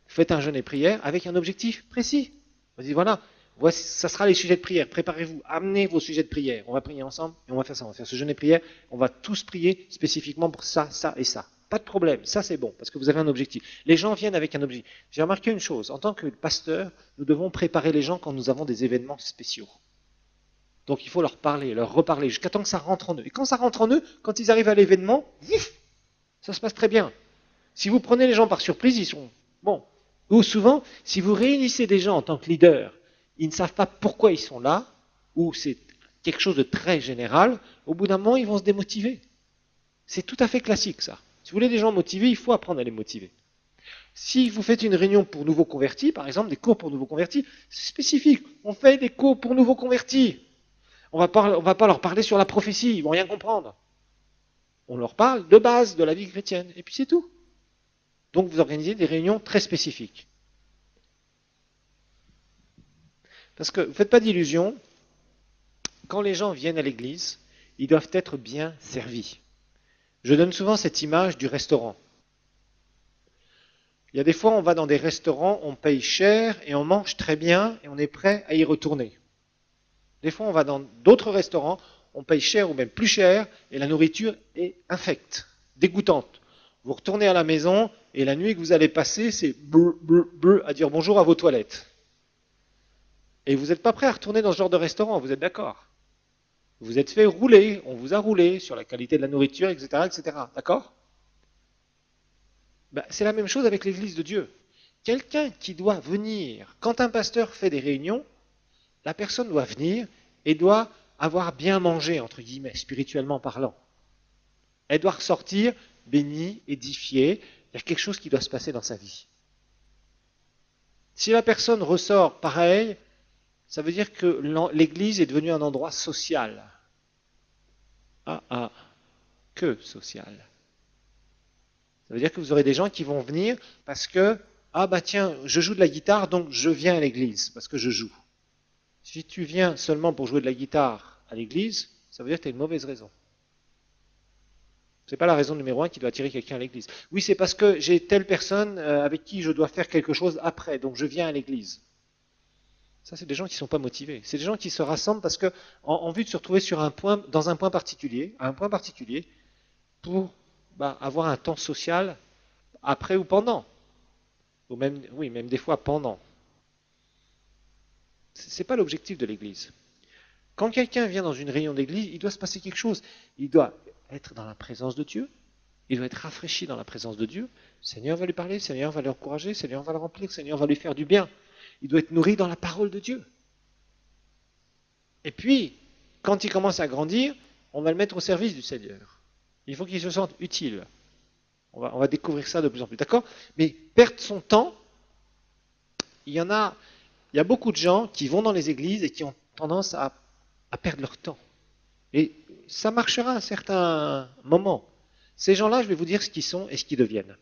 faites un jeûne et prière avec un objectif précis. Vous dites, voilà, voici, ça sera les sujets de prière. Préparez-vous, amenez vos sujets de prière. On va prier ensemble et on va faire ça. On va faire ce jeûne et prière. On va tous prier spécifiquement pour ça, ça et ça. Pas de problème, ça c'est bon, parce que vous avez un objectif. Les gens viennent avec un objectif. J'ai remarqué une chose, en tant que pasteur, nous devons préparer les gens quand nous avons des événements spéciaux. Donc il faut leur parler, leur reparler, jusqu'à temps que ça rentre en eux. Et quand ça rentre en eux, quand ils arrivent à l'événement, ça se passe très bien. Si vous prenez les gens par surprise, ils sont bon. Ou souvent, si vous réunissez des gens en tant que leader, ils ne savent pas pourquoi ils sont là, ou c'est quelque chose de très général, au bout d'un moment, ils vont se démotiver. C'est tout à fait classique, ça. Si vous voulez des gens motivés, il faut apprendre à les motiver. Si vous faites une réunion pour nouveaux convertis, par exemple, des cours pour nouveaux convertis, c'est spécifique. On fait des cours pour nouveaux convertis. On va pas leur parler sur la prophétie, ils vont rien comprendre. On leur parle de base de la vie chrétienne, et puis c'est tout. Donc vous organisez des réunions très spécifiques. Parce que vous ne faites pas d'illusions, quand les gens viennent à l'église, ils doivent être bien servis. Je donne souvent cette image du restaurant. Il y a des fois, on va dans des restaurants, on paye cher et on mange très bien et on est prêt à y retourner. Des fois, on va dans d'autres restaurants, on paye cher ou même plus cher et la nourriture est infecte, dégoûtante. Vous retournez à la maison et la nuit que vous allez passer, c'est à dire bonjour à vos toilettes. Et vous n'êtes pas prêt à retourner dans ce genre de restaurant, vous êtes d'accord? Vous êtes fait rouler, on vous a roulé sur la qualité de la nourriture, etc., etc. D'accord? Ben, c'est la même chose avec l'Église de Dieu. Quelqu'un qui doit venir, quand un pasteur fait des réunions, la personne doit venir et doit avoir bien mangé, entre guillemets, spirituellement parlant. Elle doit ressortir bénie, édifiée, il y a quelque chose qui doit se passer dans sa vie. Si la personne ressort pareil, ça veut dire que l'Église est devenue un endroit social. Que social. Ça veut dire que vous aurez des gens qui vont venir parce que, tiens, je joue de la guitare, donc je viens à l'église, parce que je joue. Si tu viens seulement pour jouer de la guitare à l'église, ça veut dire que tu as une mauvaise raison. Ce n'est pas la raison numéro 1 qui doit attirer quelqu'un à l'église. Oui, c'est parce que j'ai telle personne avec qui je dois faire quelque chose après, donc je viens à l'église. Ça, c'est des gens qui ne sont pas motivés. C'est des gens qui se rassemblent parce que, en vue de se retrouver dans un point particulier, pour avoir un temps social après ou pendant. Ou même, oui, même des fois pendant. Ce n'est pas l'objectif de l'Église. Quand quelqu'un vient dans une réunion d'église, il doit se passer quelque chose. Il doit être dans la présence de Dieu. Il doit être rafraîchi dans la présence de Dieu. Le Seigneur va lui parler, le Seigneur va l'encourager, le Seigneur va le remplir, le Seigneur va lui faire du bien. Il doit être nourri dans la parole de Dieu. Et puis, quand il commence à grandir, on va le mettre au service du Seigneur. Il faut qu'il se sente utile. On va découvrir ça de plus en plus. D'accord? Mais perdre son temps, il y a beaucoup de gens qui vont dans les églises et qui ont tendance à perdre leur temps. Et ça marchera à un certain moment. Ces gens-là, je vais vous dire ce qu'ils sont et ce qu'ils deviennent.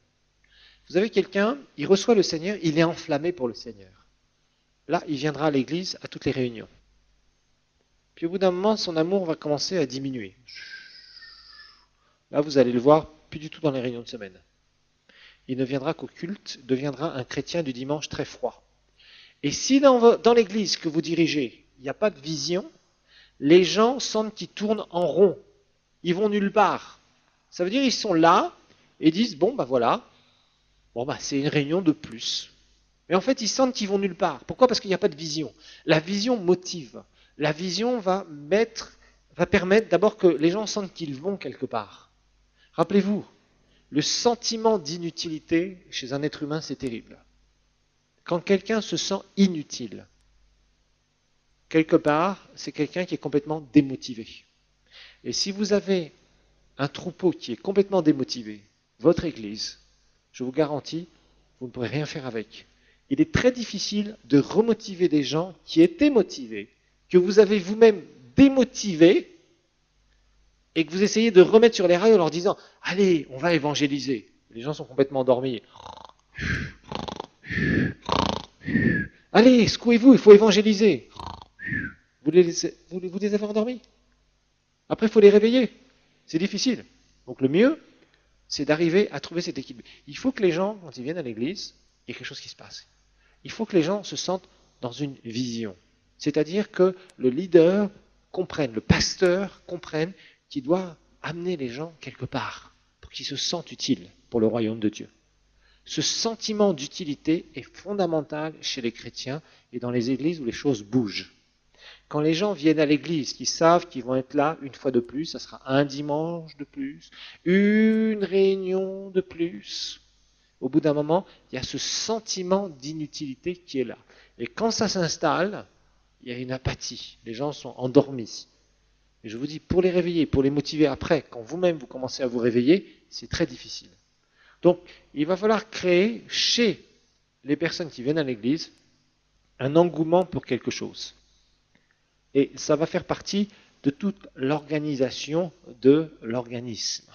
Vous avez quelqu'un, il reçoit le Seigneur, il est enflammé pour le Seigneur. Là, il viendra à l'église à toutes les réunions. Puis au bout d'un moment, son amour va commencer à diminuer. Là, vous allez le voir plus du tout dans les réunions de semaine. Il ne viendra qu'au culte, deviendra un chrétien du dimanche très froid. Et si dans l'église que vous dirigez, il n'y a pas de vision, les gens sentent qu'ils tournent en rond. Ils vont nulle part. Ça veut dire qu'ils sont là et disent, voilà, c'est une réunion de plus. Mais en fait, ils sentent qu'ils vont nulle part. Pourquoi? Parce qu'il n'y a pas de vision. La vision motive. La vision va permettre d'abord que les gens sentent qu'ils vont quelque part. Rappelez-vous, le sentiment d'inutilité chez un être humain, c'est terrible. Quand quelqu'un se sent inutile, quelque part, c'est quelqu'un qui est complètement démotivé. Et si vous avez un troupeau qui est complètement démotivé, votre église, je vous garantis, vous ne pourrez rien faire avec. Il est très difficile de remotiver des gens qui étaient motivés, que vous avez vous-même démotivés, et que vous essayez de remettre sur les rails en leur disant « Allez, on va évangéliser ». Les gens sont complètement endormis. « Allez, secouez-vous, il faut évangéliser ». Vous les avez endormis. Après, il faut les réveiller. C'est difficile. Donc le mieux, c'est d'arriver à trouver cet équilibre. Il faut que les gens, quand ils viennent à l'église, il y ait quelque chose qui se passe. Il faut que les gens se sentent dans une vision. C'est-à-dire que le leader comprenne, le pasteur comprenne qu'il doit amener les gens quelque part pour qu'ils se sentent utiles pour le royaume de Dieu. Ce sentiment d'utilité est fondamental chez les chrétiens et dans les églises où les choses bougent. Quand les gens viennent à l'église, qu'ils savent qu'ils vont être là une fois de plus, ça sera un dimanche de plus, une réunion de plus. Au bout d'un moment, il y a ce sentiment d'inutilité qui est là. Et quand ça s'installe, il y a une apathie. Les gens sont endormis. Et je vous dis, pour les réveiller, pour les motiver après, quand vous-même vous commencez à vous réveiller, c'est très difficile. Donc, il va falloir créer chez les personnes qui viennent à l'église un engouement pour quelque chose. Et ça va faire partie de toute l'organisation de l'organisme.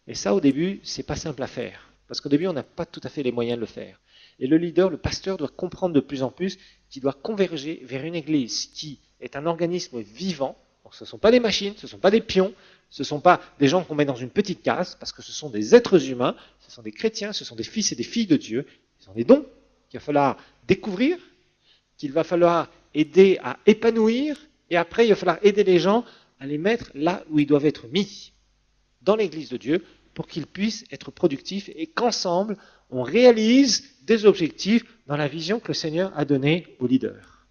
Et ça, au début, c'est pas simple à faire. Parce qu'au début, on n'a pas tout à fait les moyens de le faire. Et le leader, le pasteur, doit comprendre de plus en plus qu'il doit converger vers une église qui est un organisme vivant. Donc, ce ne sont pas des machines, ce ne sont pas des pions, ce ne sont pas des gens qu'on met dans une petite case, parce que ce sont des êtres humains, ce sont des chrétiens, ce sont des fils et des filles de Dieu. Ils ont des dons qu'il va falloir découvrir, qu'il va falloir aider à épanouir, et après, il va falloir aider les gens à les mettre là où ils doivent être mis, dans l'église de Dieu, pour qu'ils puissent être productifs et qu'ensemble, on réalise des objectifs dans la vision que le Seigneur a donnée aux leaders.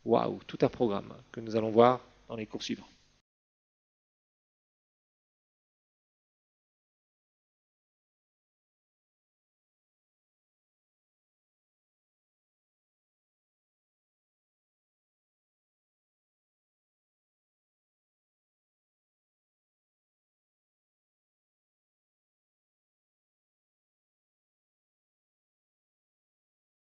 Waouh, tout un programme que nous allons voir dans les cours suivants.